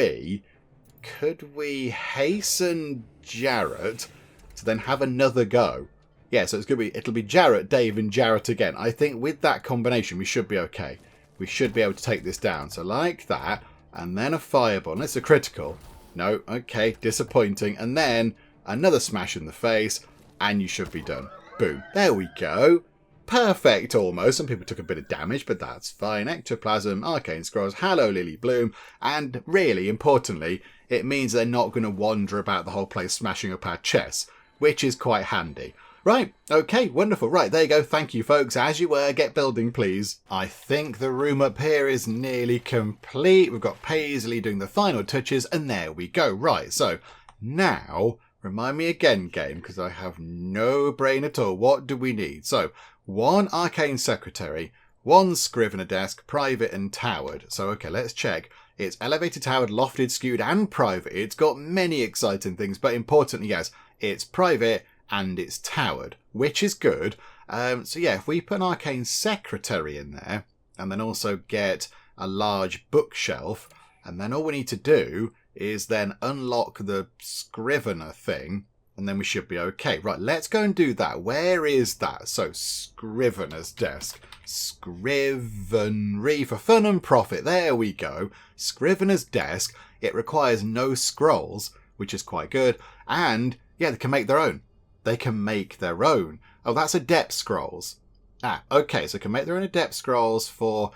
we hasten Jarrett to then have another go? Yeah, so it'll be Jarrett, Dave, and Jarrett again. I think with that combination, we should be okay. We should be able to take this down. So like that, and then a fireball. And it's a critical. No, okay, disappointing. And then another smash in the face, and you should be done. Boom. There we go. Perfect, almost. Some people took a bit of damage, but that's fine. Ectoplasm, Arcane Scrolls, Hello Lily Bloom, and really importantly, it means they're not going to wander about the whole place smashing up our chests, which is quite handy. Right, okay, wonderful. Right, there you go. Thank you, folks. As you were, get building, please. I think the room up here is nearly complete. We've got Paisley doing the final touches, and there we go. Right, so now, remind me again, game, because I have no brain at all. What do we need? So, 1 Arcane Secretary, 1 Scrivener Desk, Private and Towered. So, okay, let's check. It's elevated, towered, lofted, skewed, and private. It's got many exciting things, but importantly, yes, it's private and it's towered, which is good. So yeah, if we put an Arcane Secretary in there, and then also get a large bookshelf, and then all we need to do is then unlock the Scrivener thing, and then we should be okay. Right, let's go and do that. Where is that? So, Scrivener's Desk. Scrivenery for fun and profit. There we go. Scrivener's Desk. It requires no scrolls, which is quite good. And, yeah, they can make their own. They can make their own. Oh, that's Adept Scrolls. Ah, okay, so they can make their own Adept Scrolls for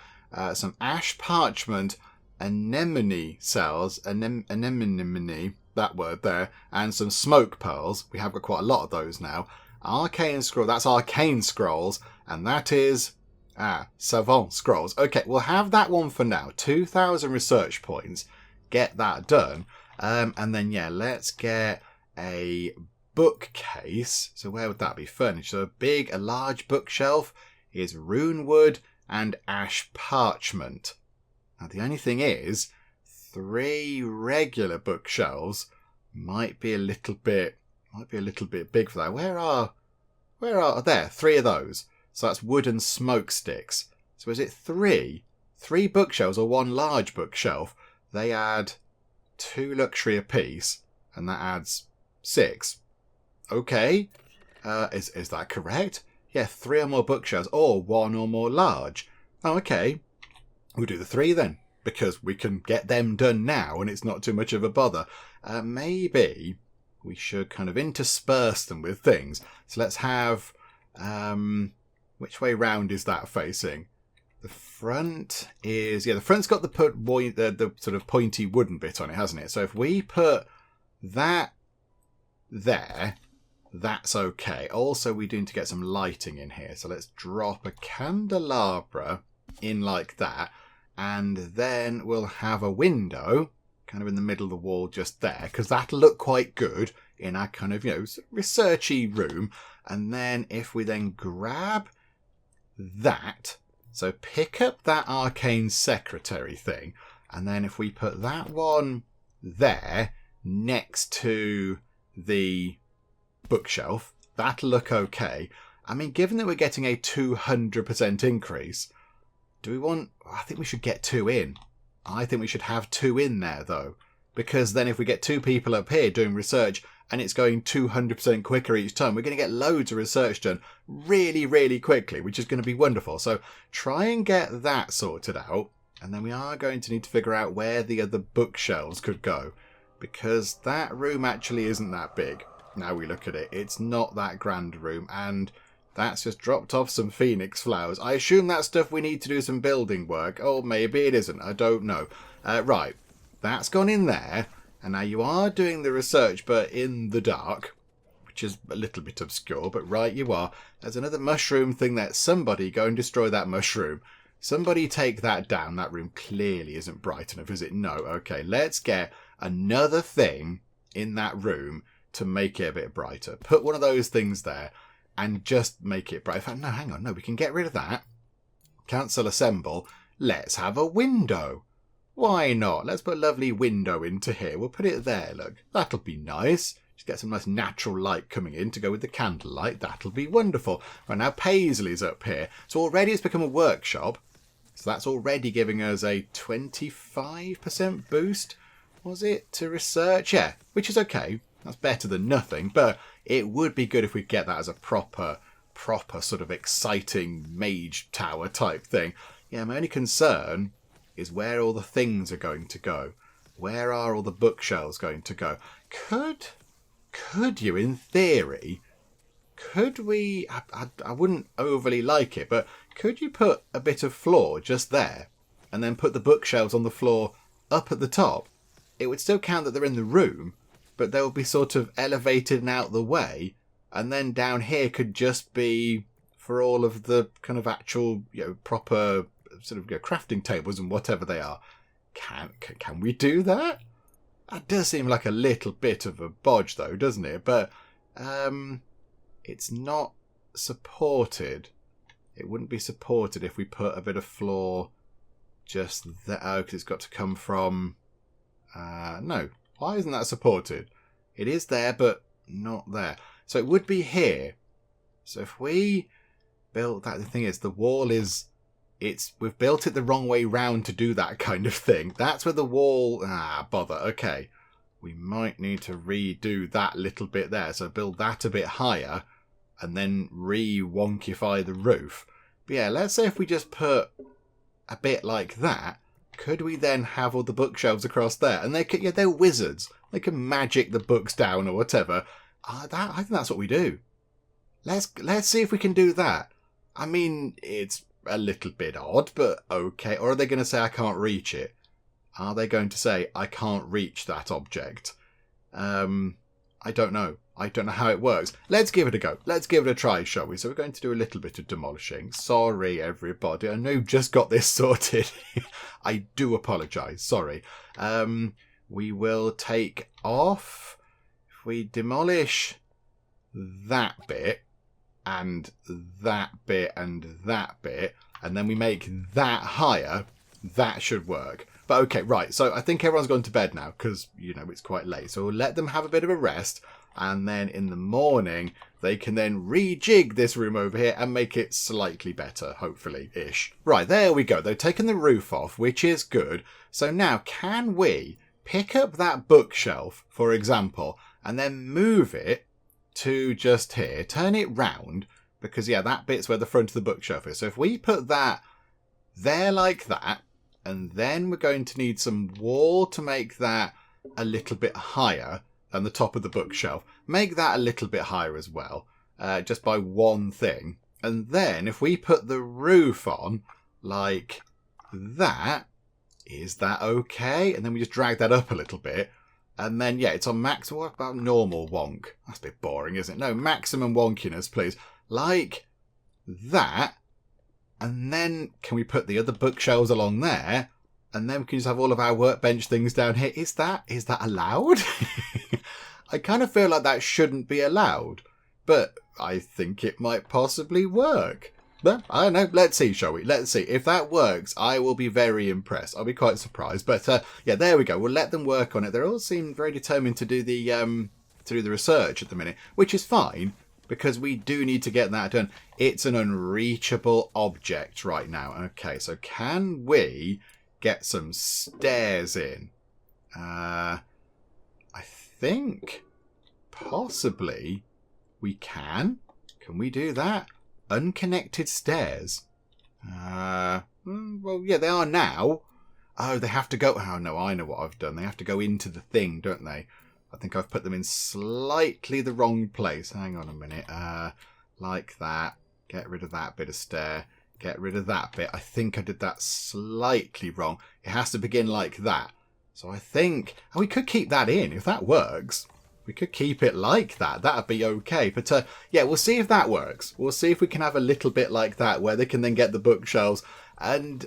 some ash parchment, anemone cells, anemone, that word there, and some smoke pearls. We have got quite a lot of those now. Arcane Scroll, that's Arcane Scrolls, and that is Savant Scrolls. Okay, we'll have that one for now. 2,000 research points. Get that done. And then, yeah, let's get a bookcase. So where would that be furnished? So a large bookshelf is runewood and ash parchment. Now, the only thing is, 3 regular bookshelves might be a little bit big for that. Where are there? 3 of those. So that's wooden smoke sticks. So is it 3? 3 bookshelves or 1 large bookshelf? They add 2 luxury apiece, and that adds 6. Okay. Is that correct? Yeah, 3 or more bookshelves, or 1 or more large. Oh, okay. We'll do the 3 then, because we can get them done now and it's not too much of a bother. Maybe we should kind of intersperse them with things. So let's have... which way round is that facing? The front is... Yeah, the front's got the sort of pointy wooden bit on it, hasn't it? So if we put that there, that's okay. Also, we do need to get some lighting in here. So let's drop a candelabra in like that. And then we'll have a window kind of in the middle of the wall just there, because that'll look quite good in our kind of, researchy room. And then if we then grab that, so pick up that Arcane Secretary thing, and then if we put that one there next to the bookshelf, that'll look okay. I mean, given that we're getting a 200% increase, do we want... I think we should get 2 in. I think we should have 2 in there, though. Because then if we get 2 people up here doing research and it's going 200% quicker each time, we're going to get loads of research done really, really quickly, which is going to be wonderful. So try and get that sorted out. And then we are going to need to figure out where the other bookshelves could go. Because that room actually isn't that big. Now we look at it, it's not that grand a room. And that's just dropped off some phoenix flowers. I assume that's stuff we need to do some building work. Oh, maybe it isn't. I don't know. Right. That's gone in there. And now you are doing the research, but in the dark, which is a little bit obscure, but right you are. There's another mushroom thing there. Somebody go and destroy that mushroom. Somebody take that down. That room clearly isn't bright enough, is it? No. Okay, let's get another thing in that room to make it a bit brighter. Put one of those things there and just make it bright. In fact, no, hang on. No, we can get rid of that. Cancel assemble. Let's have a window. Why not? Let's put a lovely window into here. We'll put it there, look. That'll be nice. Just get some nice natural light coming in to go with the candlelight. That'll be wonderful. Right, now Paisley's up here. So already it's become a workshop. So that's already giving us a 25% boost, was it, to research? Yeah, which is okay. That's better than nothing. But it would be good if we get that as a proper sort of exciting Mage Tower type thing. Yeah, my only concern is where all the things are going to go. Where are all the bookshelves going to go? Could you, in theory, could we... I wouldn't overly like it, but could you put a bit of floor just there and then put the bookshelves on the floor up at the top? It would still count that they're in the room, but they'll be sort of elevated and out the way, and then down here could just be for all of the kind of actual, proper sort of crafting tables and whatever they are. Can we do that? That does seem like a little bit of a bodge, though, doesn't it? But it's not supported. It wouldn't be supported if we put a bit of floor just there. Oh, because it's got to come from... no. Why isn't that supported? It is there, but not there. So it would be here. So if we built that... The thing is, the wall is... We've built it the wrong way round to do that kind of thing. That's where the wall... bother. Okay. We might need to redo that little bit there. So build that a bit higher and then re-wonkify the roof. But yeah, let's say if we just put a bit like that, could we then have all the bookshelves across there? And they're wizards. They can magic the books down or whatever. I think that's what we do. Let's see if we can do that. I mean, it's a little bit odd, but okay. Or are they going to say I can't reach it? Are they going to say I can't reach that object? I don't know. I don't know how it works. Let's give it a go. Let's give it a try, shall we? So we're going to do a little bit of demolishing. Sorry, everybody. I know you've just got this sorted. I do apologise. Sorry. We will take off. If we demolish that bit and that bit and that bit, and then we make that higher, that should work. But okay, right. So I think everyone's gone to bed now because, it's quite late. So we'll let them have a bit of a rest. And then in the morning, they can then rejig this room over here and make it slightly better, hopefully-ish. Right, there we go. They've taken the roof off, which is good. So now, can we pick up that bookshelf, for example, and then move it to just here? Turn it round, because, yeah, that bit's where the front of the bookshelf is. So if we put that there like that, and then we're going to need some wall to make that a little bit higher than the top of the bookshelf. Make that a little bit higher as well, just by one thing. And then if we put the roof on like that, is that okay? And then we just drag that up a little bit. And then, yeah, it's on max. What about normal wonk? That's a bit boring, isn't it? No, maximum wonkiness, please. Like that. And then can we put the other bookshelves along there? And then we can just have all of our workbench things down here. Is that allowed? I kind of feel like that shouldn't be allowed. But I think it might possibly work. But I don't know. Let's see, shall we? Let's see. If that works, I will be very impressed. I'll be quite surprised. But yeah, there we go. We'll let them work on it. They all seem very determined to do the research at the minute, which is fine. because we do need to get that done. It's an unreachable object right now. Okay, so can we get some stairs in? I think possibly we can. Can we do that? Unconnected stairs. Well, yeah, they are now. Oh, they have to go... Oh, no, I know what I've done. They have to go into the thing, don't they? I think I've put them in slightly the wrong place. Hang on a minute. Like that. Get rid of that bit of stair. Get rid of that bit. I think I did that slightly wrong. It has to begin like that. So I think... And we could keep that in if that works. We could keep it like that. That'd be okay. But yeah, we'll see if that works. We'll see if we can have a little bit like that where they can then get the bookshelves. And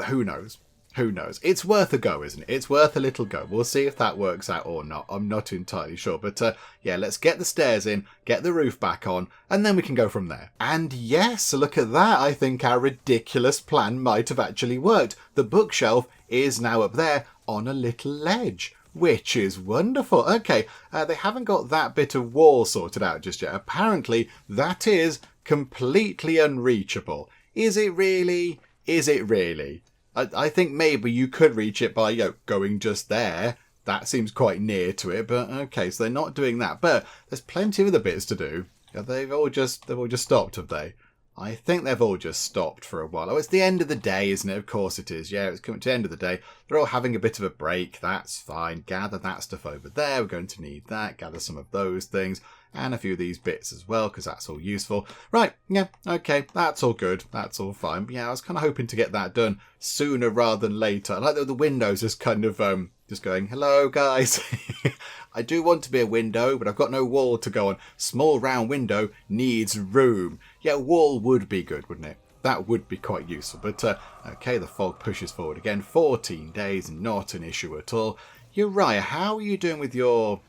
who knows? Who knows? It's worth a go, isn't it? It's worth a little go. We'll see if that works out or not. I'm not entirely sure. But yeah, let's get the stairs in, get the roof back on, and then we can go from there. And yes, look at that. I think our ridiculous plan might have actually worked. The bookshelf is now up there on a little ledge, which is wonderful. Okay, they haven't got that bit of wall sorted out just yet. Apparently, that is completely unreachable. Is it really? Is it really? I think maybe you could reach it by, going just there. That seems quite near to it, but okay, so they're not doing that. But there's plenty of other bits to do. They've all just stopped, have they? I think they've all just stopped for a while. Oh, it's the end of the day, isn't it? Of course it is. Yeah, it's coming to the end of the day. They're all having a bit of a break. That's fine. Gather that stuff over there. We're going to need that. Gather some of those things. And a few of these bits as well, because that's all useful. Right, yeah, okay, that's all good. That's all fine. But yeah, I was kind of hoping to get that done sooner rather than later. I like that the windows just kind of just going, hello, guys. I do want to be a window, but I've got no wall to go on. Small round window needs room. Yeah, wall would be good, wouldn't it? That would be quite useful. But, okay, the fog pushes forward again. 14 days, not an issue at all. Uriah, how are you doing with your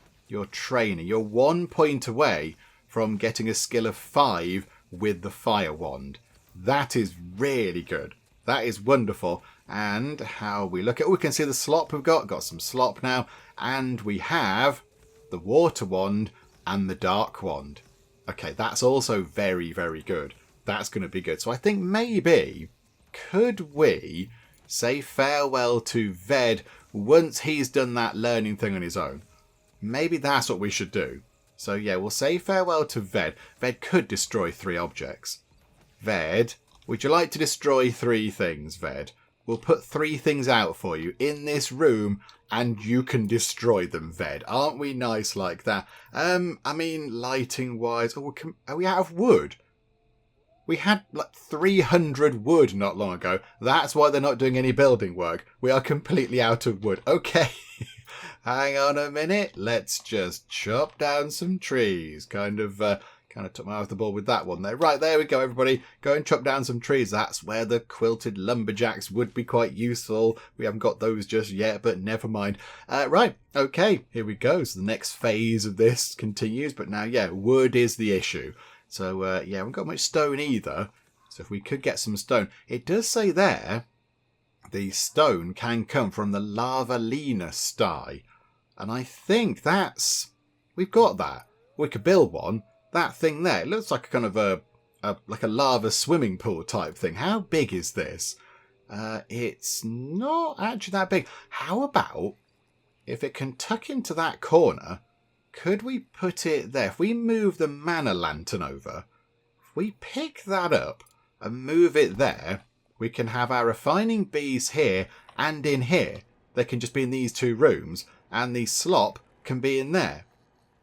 training? You're 1 point away from getting a skill of 5 with the fire wand. That is really good. That is wonderful. And how we look at... we can see the slop we've got some slop now. And we have the water wand and the dark wand. Okay, that's also very, very good. That's going to be good. So I think maybe, could we say farewell to Ved once he's done that learning thing on his own? Maybe that's what we should do. So yeah, we'll say farewell to Ved. Ved could destroy 3 objects. Ved, would you like to destroy 3 things, Ved? We'll put 3 things out for you in this room and you can destroy them, Ved. Aren't we nice like that? I mean, lighting wise, are we out of wood? We had like 300 wood not long ago. That's why they're not doing any building work. We are completely out of wood. Okay. Hang on a minute. Let's just chop down some trees. Kind of took my eye off the ball with that one there. Right, there we go, everybody. Go and chop down some trees. That's where the quilted lumberjacks would be quite useful. We haven't got those just yet, but never mind. Right, okay, here we go. So the next phase of this continues. But now, yeah, wood is the issue. So, yeah, we haven't got much stone either. So if we could get some stone. It does say there, the stone can come from the lava lena sty. And I think that's... we've got that. We could build one. That thing there, it looks like a kind of like a lava swimming pool type thing. How big is this? It's not actually that big. How about if it can tuck into that corner, could we put it there? If we move the mana lantern over, if we pick that up and move it there, we can have our refining bees here and in here. They can just be in these 2 rooms and the slop can be in there.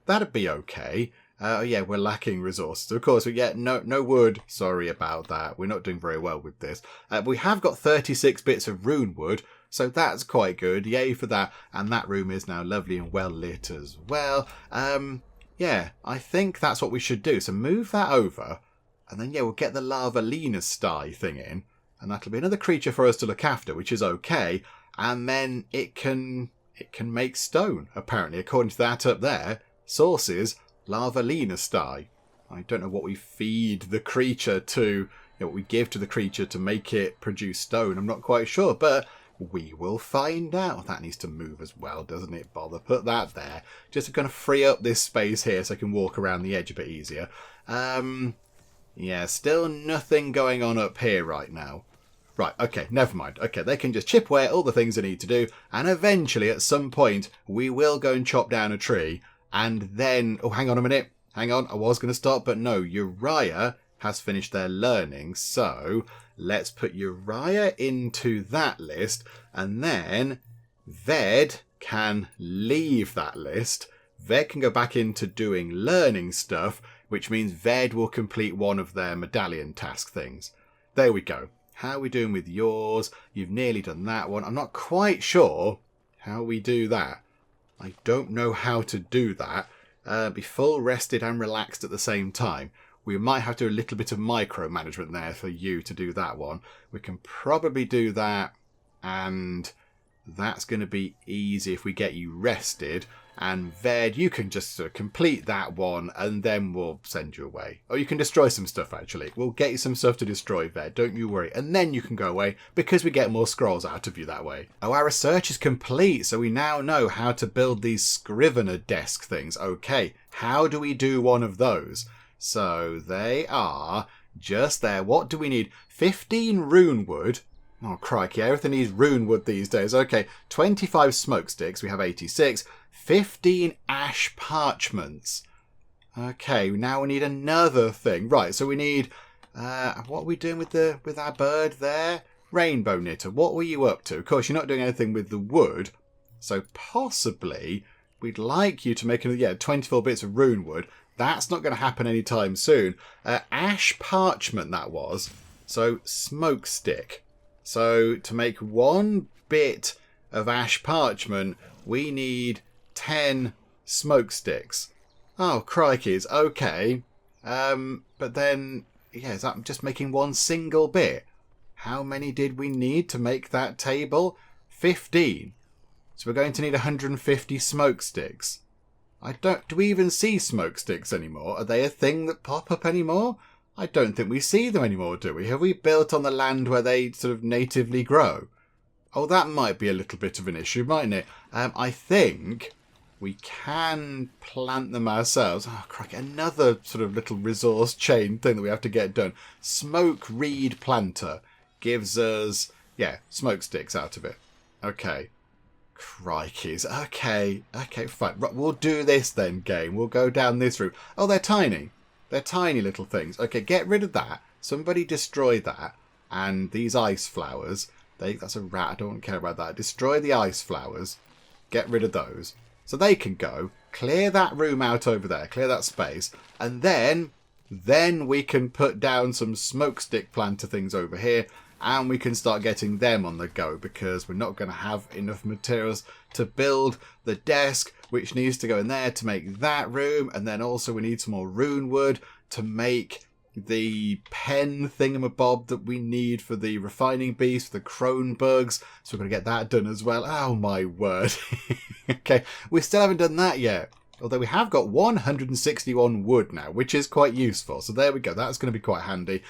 That'd be okay. Yeah, we're lacking resources. Of course, we get no wood. Sorry about that. We're not doing very well with this. We have got 36 bits of runewood, so that's quite good. Yay for that. And that room is now lovely and well lit as well. Yeah, I think that's what we should do. So move that over, and then, yeah, we'll get the lava lena sty thing in, and that'll be another creature for us to look after, which is okay. And then it can make stone, apparently, according to that up there. Sources... lava lena sty. I don't know what we feed the creature to, what we give to the creature to make it produce stone. I'm not quite sure, but We will find out. That needs to move as well, doesn't it? Bother. Put that there. Just to kind of free up this space here so I can walk around the edge a bit easier. Yeah, still nothing going on up here right now. Right, okay, never mind. Okay, they can just chip away at all the things they need to do, and eventually, at some point, we will go and chop down a tree, and then... Oh, hang on a minute. Hang on, I was going to stop, but no, Uriah has finished their learning, so let's put Uriah into that list, and then Ved can leave that list. Ved can go back into doing learning stuff, which means Ved will complete one of their medallion task things. There we go. How are we doing with yours? You've nearly done that one. I'm not quite sure how we do that. I don't know how to do that. Be full, rested and relaxed at the same time. We might have to do a little bit of micromanagement there for you to do that one. We can probably do that, and that's going to be easy if we get you rested. And Ved, you can just sort of complete that one, and then we'll send you away. Or you can destroy some stuff, actually. We'll get you some stuff to destroy, Ved, don't you worry. And then you can go away, because we get more scrolls out of you that way. Oh, our research is complete, so we now know how to build these scrivener desk things. Okay, how do we do one of those? So they are just there. What do we need? 15 runewood. Oh, crikey, everything needs runewood these days. Okay, 25 smoke sticks. We have 86. 15 ash parchments. Okay, now we need another thing. Right, so we need... what are we doing with our bird there? Rainbow knitter, what were you up to? Of course, you're not doing anything with the wood. So possibly we'd like you to make another, 24 bits of runewood. That's not going to happen anytime soon. Ash parchment, that was. So smoke stick. So to make one bit of ash parchment, we need 10 smoke sticks. Oh, crikeys. Okay. But then, is that just making one single bit? How many did we need to make that table? 15. So we're going to need 150 smoke sticks. Do we even see smoke sticks anymore? Are they a thing that pop up anymore? I don't think we see them anymore, do we? Have we built on the land where they sort of natively grow? Oh, that might be a little bit of an issue, mightn't it? I think we can plant them ourselves. Oh, crikey, another sort of little resource chain thing that we have to get done. Smoke reed planter gives us, smoke sticks out of it. Okay. Crikeys. Okay, fine. Right, we'll do this then, game. We'll go down this route. Oh, they're tiny. They're tiny little things. Okay, get rid of that. Somebody destroy that. And these ice flowers. That's a rat. I don't care about that. Destroy the ice flowers. Get rid of those. So they can go. Clear that room out over there. Clear that space. And then we can put down some smoke stick planter things over here. And we can start getting them on the go, because we're not going to have enough materials to build the desk, which needs to go in there to make that room. And then also we need some more rune wood to make the pen thingamabob that we need for the refining beast, for the crone bugs. So we're going to get that done as well. Oh, my word. Okay, we still haven't done that yet. Although we have got 161 wood now, which is quite useful. So there we go. That's going to be quite handy.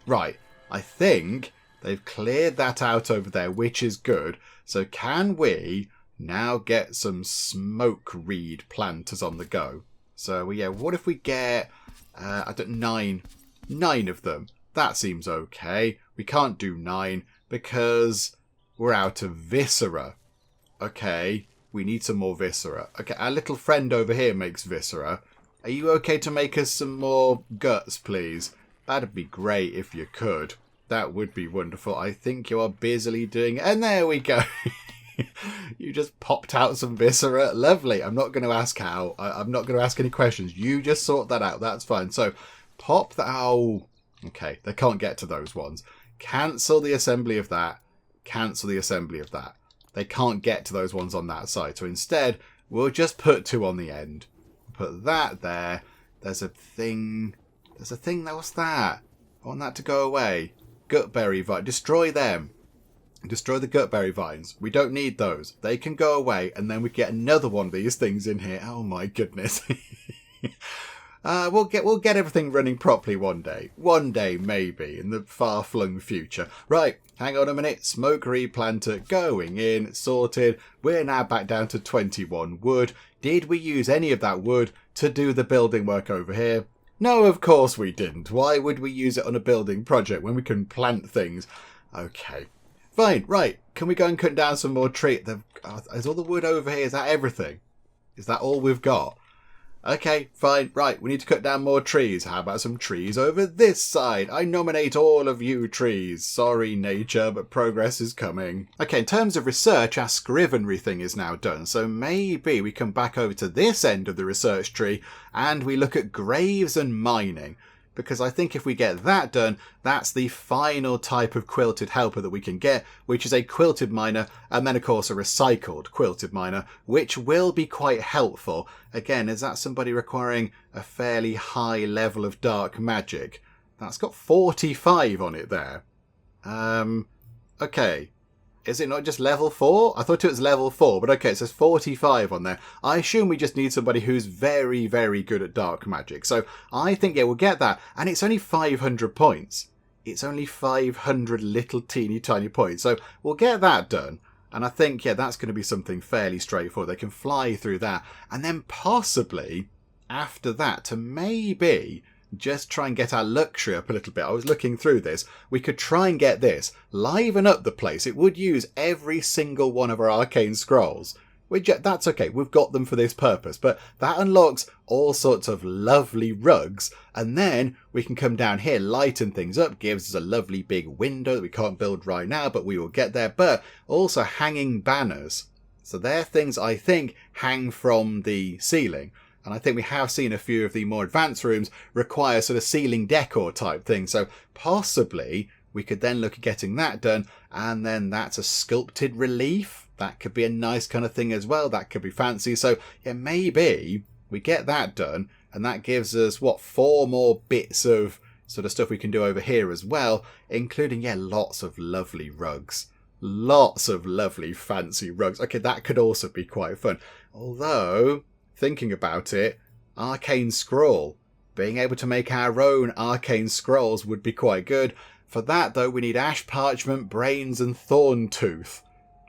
Right. I think they've cleared that out over there, which is good. So can we now get some smoke reed planters on the go? So, what if we get, 9 of them? That seems okay. We can't do 9 because we're out of viscera. Okay, we need some more viscera. Okay, our little friend over here makes viscera. Are you okay to make us some more guts, please? That'd be great if you could. That would be wonderful. I think you are busily doing it. And there we go. You just popped out some viscera. Lovely. I'm not going to ask how. I'm not going to ask any questions. You just sort that out. That's fine. So pop that. Oh, okay. They can't get to those ones. Cancel the assembly of that. Cancel the assembly of that. They can't get to those ones on that side. So instead, we'll just put 2 on the end. Put that there. There's a thing. What's that? I want that to go away. Gutberry vine. Destroy them. Destroy the gutberry vines. We don't need those. They can go away, and then we get another one of these things in here. Oh my goodness. We'll get everything running properly one day. One day, maybe, in the far-flung future. Right, hang on a minute. Smoke replanter going in, sorted. We're now back down to 21 wood. Did we use any of that wood to do the building work over here? No, of course we didn't. Why would we use it on a building project when we can plant things? Okay. Fine, right. Can we go and cut down some more trees? Is all the wood over here? Is that everything? Is that all we've got? Okay, fine. Right, we need to cut down more trees. How about some trees over this side? I nominate all of you trees. Sorry, nature, but progress is coming. Okay, in terms of research, our scrivenery thing is now done. So maybe we come back over to this end of the research tree and we look at graves and mining. Because I think if we get that done, that's the final type of quilted helper that we can get, which is a quilted miner, and then of course a recycled quilted miner, which will be quite helpful. Again, is that somebody requiring a fairly high level of dark magic? That's got 45 on it there. Okay. Is it not just level 4? I thought it was level 4, but okay, it says 45 on there. I assume we just need somebody who's very, very good at dark magic. So I think, yeah, we'll get that. And it's only 500 points. It's only 500 little teeny tiny points. So we'll get that done. And I think, yeah, that's going to be something fairly straightforward. They can fly through that. And then possibly after that to maybe just try and get our luxury up a little bit. I was looking through this. We could try and get this, liven up the place. It would use every single one of our arcane scrolls. That's okay. We've got them for this purpose. But that unlocks all sorts of lovely rugs. And then we can come down here, lighten things up, gives us a lovely big window that we can't build right now, but we will get there. But also hanging banners. So they're things I think hang from the ceiling. And I think we have seen a few of the more advanced rooms require sort of ceiling decor type thing. So possibly we could then look at getting that done. And then that's a sculpted relief. That could be a nice kind of thing as well. That could be fancy. So yeah, maybe we get that done. And that gives us, 4 more bits of sort of stuff we can do over here as well. Including, yeah, lots of lovely rugs. Lots of lovely fancy rugs. Okay, that could also be quite fun. Although, thinking about it, arcane scroll. Being able to make our own arcane scrolls would be quite good. For that, though, we need ash parchment, brains, and thorn tooth.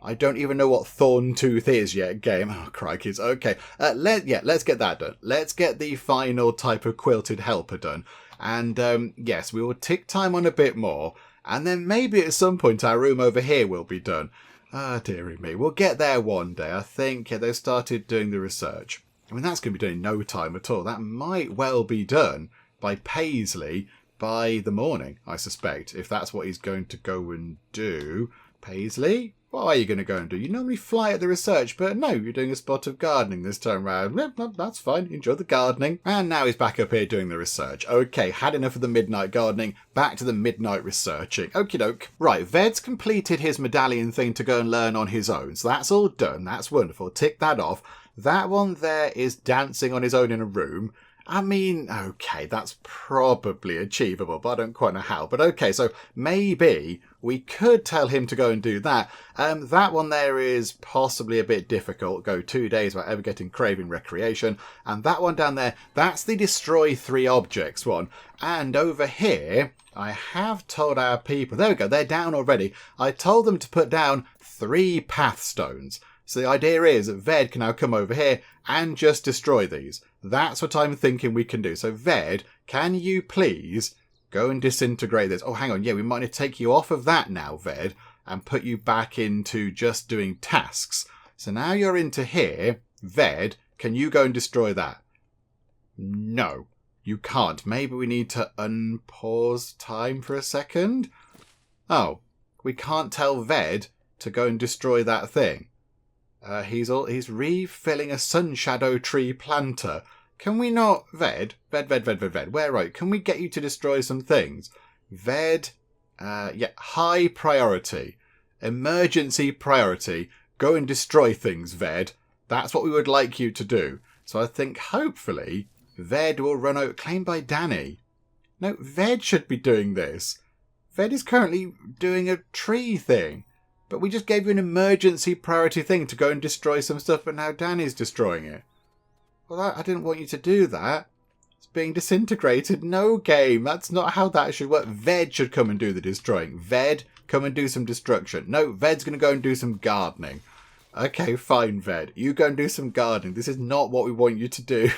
I don't even know what thorn tooth is yet, game. Oh, crikey. Okay. Let's get that done. Let's get the final type of quilted helper done. And, yes, we will tick time on a bit more. And then maybe at some point our room over here will be done. Ah, dearie me. We'll get there one day. I think, yeah, they've started doing the research. I mean, that's going to be done in no time at all. That might well be done by Paisley by the morning, I suspect, if that's what he's going to go and do. Paisley, what are you going to go and do? You normally fly at the research, but no, you're doing a spot of gardening this time round. No, that's fine. Enjoy the gardening. And now he's back up here doing the research. Okay, had enough of the midnight gardening. Back to the midnight researching. Okie doke. Right, Ved's completed his medallion thing to go and learn on his own. So that's all done. That's wonderful. Tick that off. That one there is dancing on his own in a room. I mean, okay, that's probably achievable, but I don't quite know how. But okay, so maybe we could tell him to go and do that. That one there is possibly a bit difficult. Go 2 days without ever getting craving recreation. And that one down there, that's the destroy 3 objects one. And over here, I have told our people, there we go, they're down already. I told them to put down 3 path stones. So the idea is that Ved can now come over here and just destroy these. That's what I'm thinking we can do. So Ved, can you please go and disintegrate this? Oh, hang on. Yeah, we might need to take you off of that now, Ved, and put you back into just doing tasks. So now you're into here. Ved, can you go and destroy that? No, you can't. Maybe we need to unpause time for a second. Oh, we can't tell Ved to go and destroy that thing. He's refilling a sun shadow tree planter. Can we not, Ved, where are you? Can we get you to destroy some things? Ved, yeah, high priority, emergency priority. Go and destroy things, Ved. That's what we would like you to do. So I think hopefully Ved will run out. Claimed by Danny. No, Ved should be doing this. Ved is currently doing a tree thing. But we just gave you an emergency priority thing to go and destroy some stuff, but now Danny's destroying it. Well, I didn't want you to do that. It's being disintegrated. No, game. That's not how that should work. Ved should come and do the destroying. Ved, come and do some destruction. No, Ved's going to go and do some gardening. Okay, fine, Ved. You go and do some gardening. This is not what we want you to do.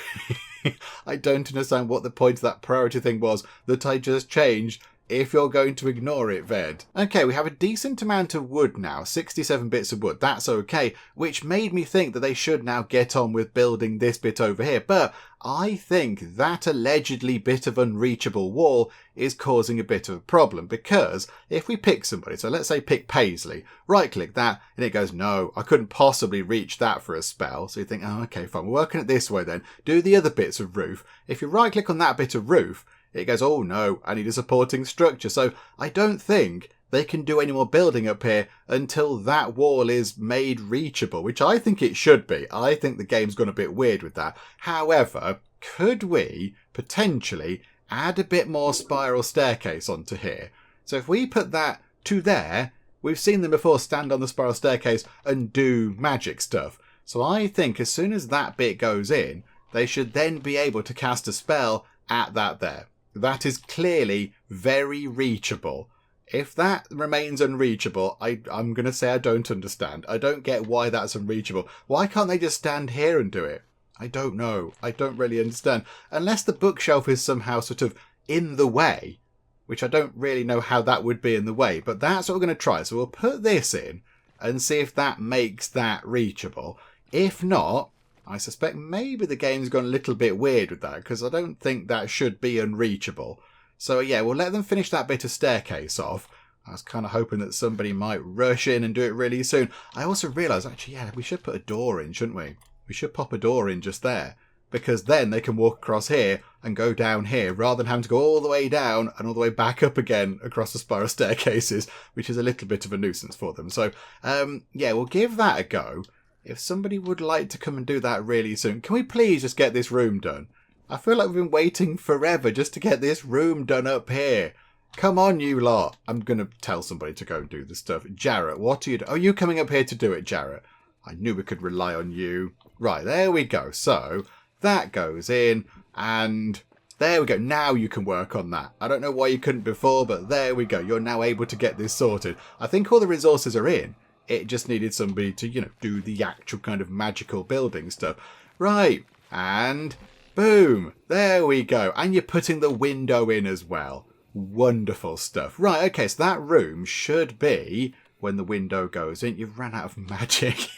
I don't understand what the point of that priority thing was that I just changed. If you're going to ignore it, Ved. Okay, we have a decent amount of wood now. 67 bits of wood. That's okay. Which made me think that they should now get on with building this bit over here. But I think that allegedly bit of unreachable wall is causing a bit of a problem. Because if we pick somebody, so let's say pick Paisley, right-click that, and it goes, no, I couldn't possibly reach that for a spell. So you think, oh, okay, fine. We're working it this way then. Do the other bits of roof. If you right-click on that bit of roof, it goes, oh no, I need a supporting structure. So I don't think they can do any more building up here until that wall is made reachable, which I think it should be. I think the game's gone a bit weird with that. However, could we potentially add a bit more spiral staircase onto here? So if we put that to there, we've seen them before stand on the spiral staircase and do magic stuff. So I think as soon as that bit goes in, they should then be able to cast a spell at that there. That is clearly very reachable. If that remains unreachable, I'm going to say I don't understand. I don't get why that's unreachable. Why can't they just stand here and do it? I don't know. I don't really understand. Unless the bookshelf is somehow sort of in the way, which I don't really know how that would be in the way. But that's what we're going to try. So we'll put this in and see if that makes that reachable. If not, I suspect maybe the game's gone a little bit weird with that, because I don't think that should be unreachable. So yeah, we'll let them finish that bit of staircase off. I was kind of hoping that somebody might rush in and do it really soon. I also realised, actually, yeah, we should put a door in, shouldn't we? We should pop a door in just there, because then they can walk across here and go down here, rather than having to go all the way down and all the way back up again across the spiral staircases, which is a little bit of a nuisance for them. So yeah, we'll give that a go. If somebody would like to come and do that really soon, can we please just get this room done? I feel like we've been waiting forever just to get this room done up here. Come on, you lot. I'm going to tell somebody to go and do the stuff. Jarrett, what are you doing? Oh, you coming up here to do it, Jarrett? I knew we could rely on you. Right, there we go. So that goes in, and there we go. Now you can work on that. I don't know why you couldn't before, but there we go. You're now able to get this sorted. I think all the resources are in. It just needed somebody to, do the actual kind of magical building stuff. Right. And boom. There we go. And you're putting the window in as well. Wonderful stuff. Right. Okay. So that room should be when the window goes in. You've run out of magic.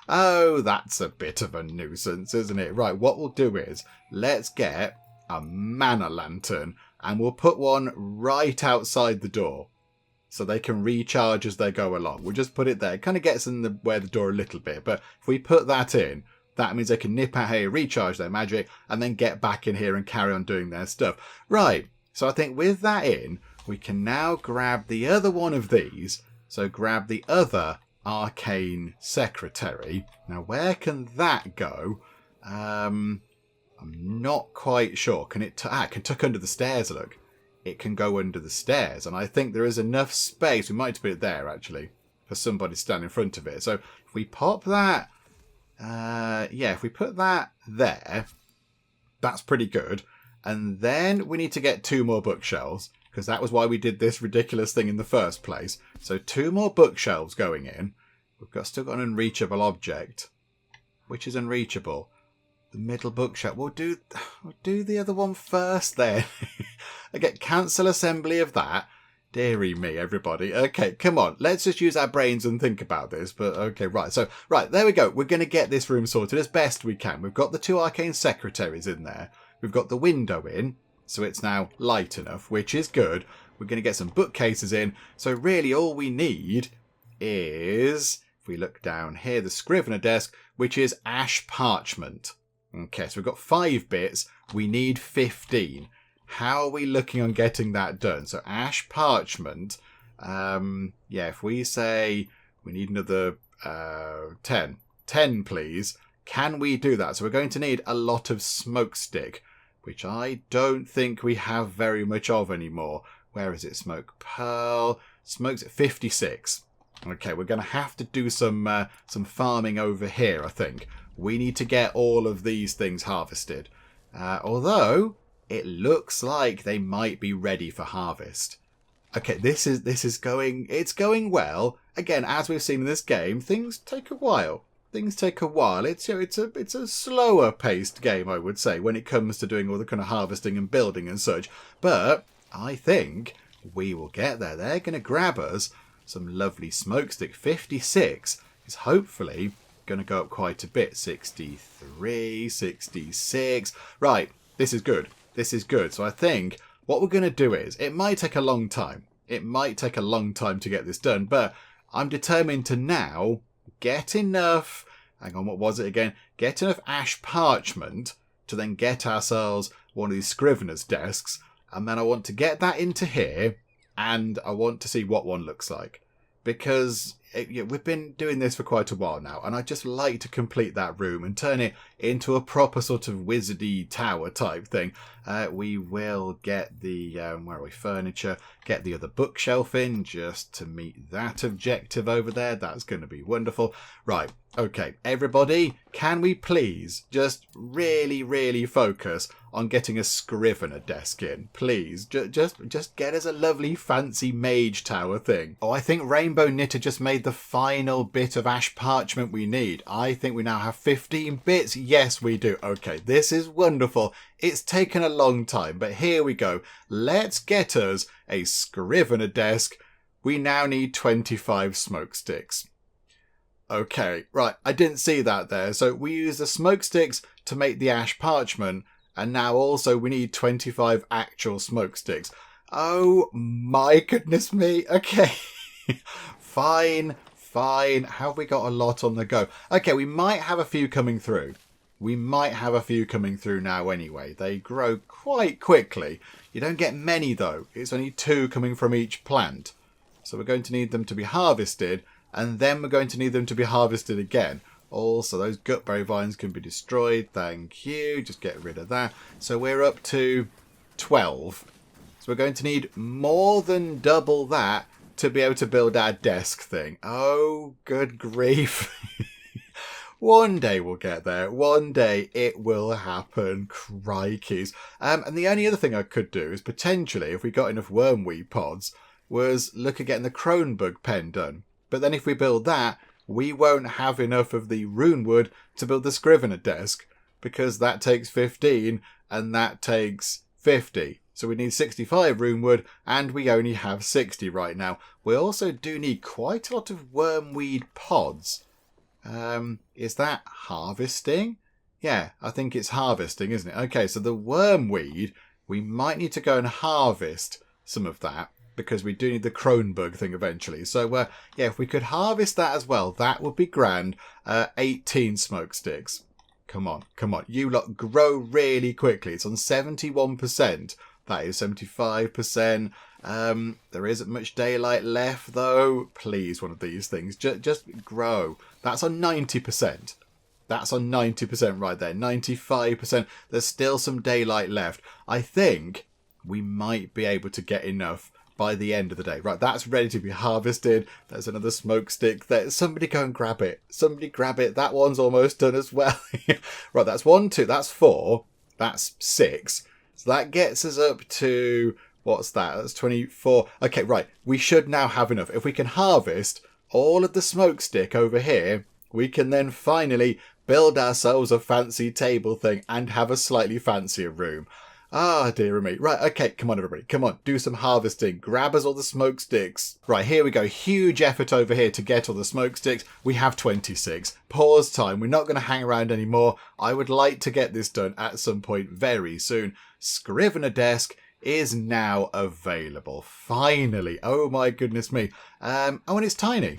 Oh, that's a bit of a nuisance, isn't it? Right. What we'll do is let's get a mana lantern and we'll put one right outside the door. So they can recharge as they go along. We'll just put it there. It kind of gets in the way of the door a little bit. But if we put that in, that means they can nip out here, recharge their magic, and then get back in here and carry on doing their stuff. Right. So I think with that in, we can now grab the other one of these. So grab the other arcane secretary. Now, where can that go? I'm not quite sure. Can it? It can tuck under the stairs, look. It can go under the stairs, and I think there is enough space. We might put it there, actually, for somebody to stand in front of it. So if we pop that, yeah, if we put that there, that's pretty good. And then we need to get 2 more bookshelves, because that was why we did this ridiculous thing in the first place. So 2 more bookshelves going in. We've still got an unreachable object. Which is unreachable? The middle bookshelf. We'll do the other one first then. Okay, cancel assembly of that. Deary me, everybody. Okay, come on. Let's just use our brains and think about this. But okay, right. So, right, there we go. We're going to get this room sorted as best we can. We've got the 2 arcane secretaries in there. We've got the window in. So it's now light enough, which is good. We're going to get some bookcases in. So really all we need is, if we look down here, the Scrivener desk, which is ash parchment. Okay, so we've got 5 bits. We need 15. How are we looking on getting that done? So ash parchment. Yeah, if we say we need another 10. 10, please. Can we do that? So we're going to need a lot of smoke stick, which I don't think we have very much of anymore. Where is it? Smoke pearl. Smoke's at 56. Okay, we're going to have to do some farming over here, I think. We need to get all of these things harvested. Although it looks like they might be ready for harvest. Okay, this is going well. Again, as we've seen in this game, things take a while. It's a slower paced game, I would say, when it comes to doing all the kind of harvesting and building and such. But I think we will get there. They're going to grab us some lovely smokestick. 56 is hopefully going to go up quite a bit. 63, 66. Right, this is good. This is good. So I think what we're going to do is, it might take a long time. It might take a long time to get this done, but I'm determined to now get enough, hang on, what was it again? Get enough ash parchment to then get ourselves one of these scrivener's desks, and then I want to get that into here, and I want to see what one looks like. Because we've been doing this for quite a while now, and I just like to complete that room and turn it into a proper sort of wizardy tower type thing. We will get the furniture, get the other bookshelf in just to meet that objective over there. That's going to be wonderful. Right, okay, everybody, can we please just really focus on getting a scrivener desk in, please? Just get us a lovely fancy Mage Tower thing. Oh, I think Rainbow Knitter just made the final bit of ash parchment we need. I think we now have 15 bits. Yes, we do. Okay, this is wonderful. It's taken a long time, but here we go. Let's get us a scrivener desk. We now need 25 smoke sticks. Okay, right, I didn't see that there. So we use the smoke sticks to make the ash parchment, and now also we need 25 actual smoke sticks. Oh my goodness me. Okay. Fine. Have we got a lot on the go? Okay, we might have a few coming through. Now anyway. They grow quite quickly. You don't get many though. It's only 2 coming from each plant. So we're going to need them to be harvested, and then we're going to need them to be harvested again. Also, those gutberry vines can be destroyed. Thank you. Just get rid of that. So we're up to 12. So we're going to need more than double that to be able to build our desk thing. Oh, good grief. One day we'll get there. One day it will happen. Crikeys. And the only other thing I could do is potentially, if we got enough wormweed pods, was look at getting the cronebug pen done. But then if we build that, we won't have enough of the runewood to build the scrivener desk, because that takes 15 and that takes 50. So we need 65 runewood, and we only have 60 right now. We also do need quite a lot of wormweed pods. Is that harvesting? Yeah, I think it's harvesting, isn't it? Okay, so the wormweed, we might need to go and harvest some of that, because we do need the cronebug thing eventually. So, yeah, if we could harvest that as well, that would be grand. 18 smoke sticks. Come on. You lot grow really quickly. It's on 71%. That is 75%. There isn't much daylight left, though. Please, one of these things. Just grow. That's on 90%. That's on 90% right there. 95%. There's still some daylight left. I think we might be able to get enough by the end of the day. Right, that's ready to be harvested. There's another smoke stick there. Somebody go and grab it. Somebody grab it. That one's almost done as well. Right, that's 1, 2, that's 4. That's 6. So that gets us up to, what's that? That's 24. Okay, right. We should now have enough. If we can harvest all of the smoke stick over here, we can then finally build ourselves a fancy table thing and have a slightly fancier room. Ah, dear me. Right, okay, come on everybody. Come on, do some harvesting. Grab us all the smoke sticks. Right, here we go. Huge effort over here to get all the smoke sticks. We have 26. Pause time. We're not going to hang around anymore. I would like to get this done at some point very soon. Scrivener desk is now available. Finally. Oh my goodness me. Oh, and it's tiny.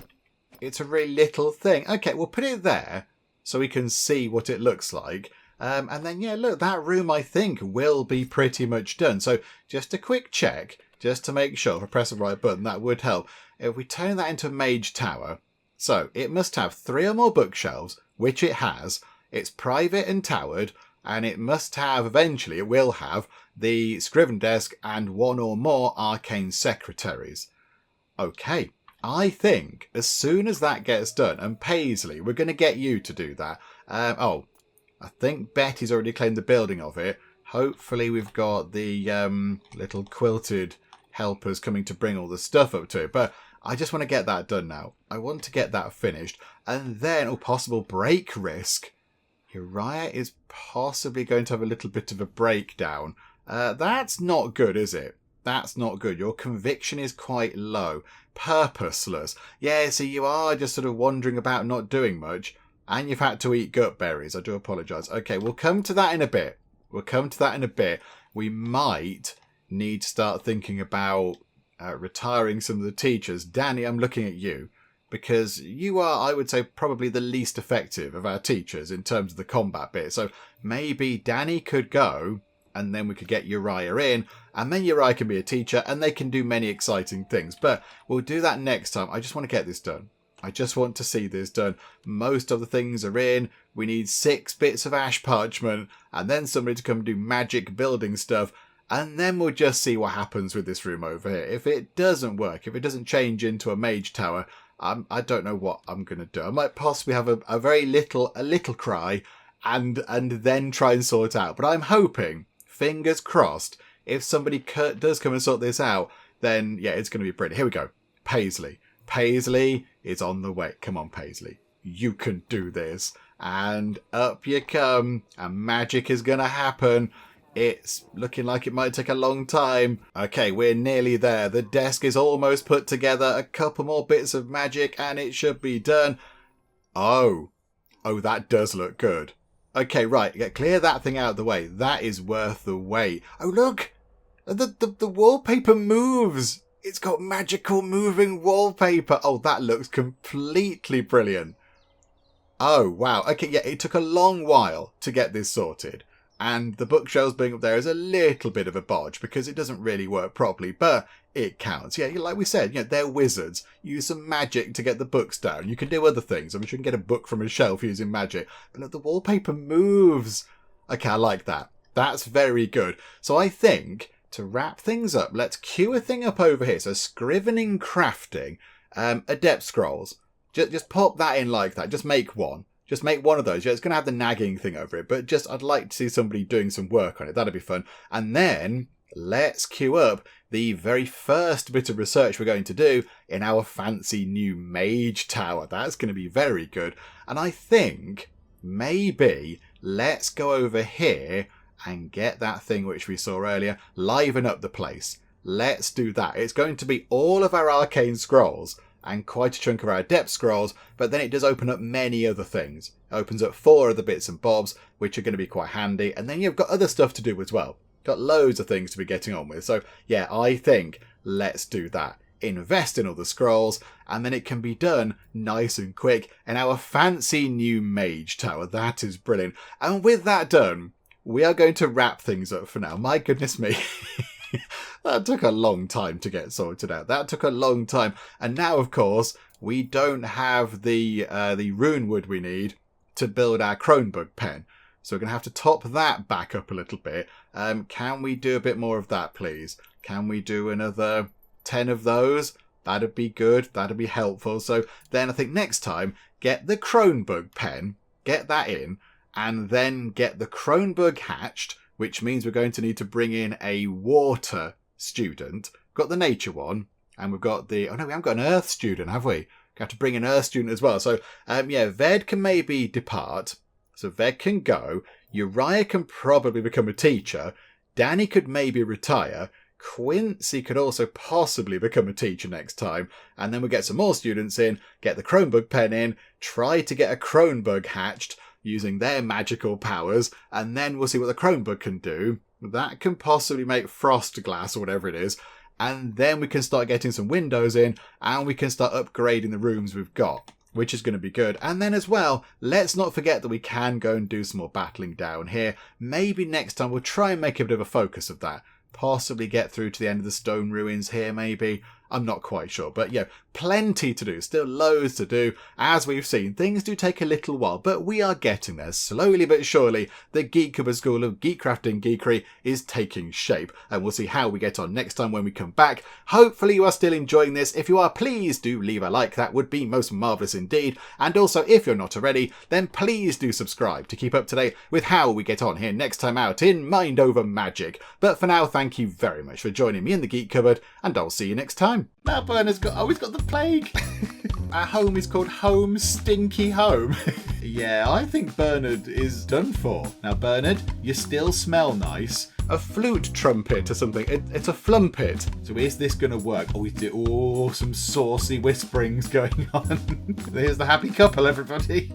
It's a really little thing. Okay, we'll put it there so we can see what it looks like. And then, yeah, look, that room, I think, will be pretty much done. So just a quick check, just to make sure, if I press the right button, that would help. If we turn that into a Mage Tower, so it must have 3 or more bookshelves, which it has. It's private and towered, and it must have, eventually, it will have, the Scriven desk and 1 or more arcane secretaries. Okay, I think as soon as that gets done, and Paisley, we're going to get you to do that. I think Betty's already claimed the building of it. Hopefully we've got the little quilted helpers coming to bring all the stuff up to it. But I just want to get that done now. I want to get that finished. And then, possible break risk. Uriah is possibly going to have a little bit of a breakdown. That's not good, is it? That's not good. Your conviction is quite low. Purposeless. Yeah, so you are just sort of wandering about not doing much. And you've had to eat gut berries. I do apologise. Okay, we'll come to that in a bit. We might need to start thinking about retiring some of the teachers. Danny, I'm looking at you. Because you are, I would say, probably the least effective of our teachers in terms of the combat bit. So maybe Danny could go, and then we could get Uriah in, and then Uriah can be a teacher, and they can do many exciting things. But we'll do that next time. I just want to get this done. I just want to see this done. Most of the things are in. We need 6 bits of ash parchment, and then somebody to come do magic building stuff. And then we'll just see what happens with this room over here. If it doesn't work, if it doesn't change into a mage tower, I don't know what I'm going to do. I might possibly have a little cry and then try and sort out. But I'm hoping, fingers crossed, if somebody does come and sort this out, then yeah, it's going to be brilliant. Here we go. Paisley. Paisley is on the way. Come on, Paisley. You can do this. And up you come. And magic is going to happen. It's looking like it might take a long time. Okay, we're nearly there. The desk is almost put together. A couple more bits of magic and it should be done. Oh, that does look good. Okay, right. Clear that thing out of the way. That is worth the wait. Oh, look. The wallpaper moves. It's got magical moving wallpaper. Oh, that looks completely brilliant. Oh, wow. Okay, yeah, it took a long while to get this sorted. And the bookshelves being up there is a little bit of a bodge because it doesn't really work properly, but it counts. Yeah, like we said, they're wizards. Use some magic to get the books down. You can do other things. I'm sure you can get a book from a shelf using magic. But look, the wallpaper moves. Okay, I like that. That's very good. So I think, to wrap things up, let's queue a thing up over here. So scrivening, crafting, adept scrolls. Just pop that in like that. Just make one. Just make one of those. Yeah, it's going to have the nagging thing over it, but I'd like to see somebody doing some work on it. That'd be fun. And then let's queue up the very first bit of research we're going to do in our fancy new Mage Tower. That's going to be very good. And I think maybe let's go over here and get that thing which we saw earlier, liven up the place. Let's do that. It's going to be all of our arcane scrolls and quite a chunk of our adept scrolls, but then it does open up many other things. It opens up 4 other bits and bobs, which are going to be quite handy, and then you've got other stuff to do as well. Got loads of things to be getting on with, so yeah, I think let's do that. Invest in all the scrolls, and then it can be done nice and quick in our fancy new Mage Tower. That is brilliant. And with that done, we are going to wrap things up for now. My goodness me. That took a long time to get sorted out. That took a long time. And now, of course, we don't have the runewood we need to build our Cronebug pen. So we're going to have to top that back up a little bit. Can we do a bit more of that, please? Can we do another 10 of those? That'd be good. That'd be helpful. So then I think next time, get the Cronebug pen, get that in, and then get the Cronebug hatched, which means we're going to need to bring in a water student. We've got the nature one, and we've got the... Oh no, we haven't got an earth student, have we? We have to bring an earth student as well. So, yeah, Ved can maybe depart. So Ved can go. Uriah can probably become a teacher. Danny could maybe retire. Quincy could also possibly become a teacher next time. And then we'll get some more students in, get the Cronebug pen in, try to get a Cronebug hatched using their magical powers, and then we'll see what the Cronebug can do. That can possibly make frost glass or whatever it is. And then we can start getting some windows in, and we can start upgrading the rooms we've got, which is going to be good. And then as well, let's not forget that we can go and do some more battling down here. Maybe next time we'll try and make a bit of a focus of that. Possibly get through to the end of the stone ruins here, maybe. I'm not quite sure. But yeah, plenty to do. Still loads to do. As we've seen, things do take a little while, but we are getting there. Slowly but surely, the Geek School of Geek Crafting Geekery is taking shape. And we'll see how we get on next time when we come back. Hopefully you are still enjoying this. If you are, please do leave a like. That would be most marvellous indeed. And also, if you're not already, then please do subscribe to keep up to date with how we get on here next time out in Mind Over Magic. But for now, thank you very much for joining me in the Geek Cupboard, and I'll see you next time. Now Bernard's always got the plague. Our home is called Home Stinky Home. Yeah, I think Bernard is done for. Now Bernard, you still smell nice. A flute trumpet or something. It's a flumpet. So is this going to work? Oh, some saucy whisperings going on. Here's the happy couple, everybody.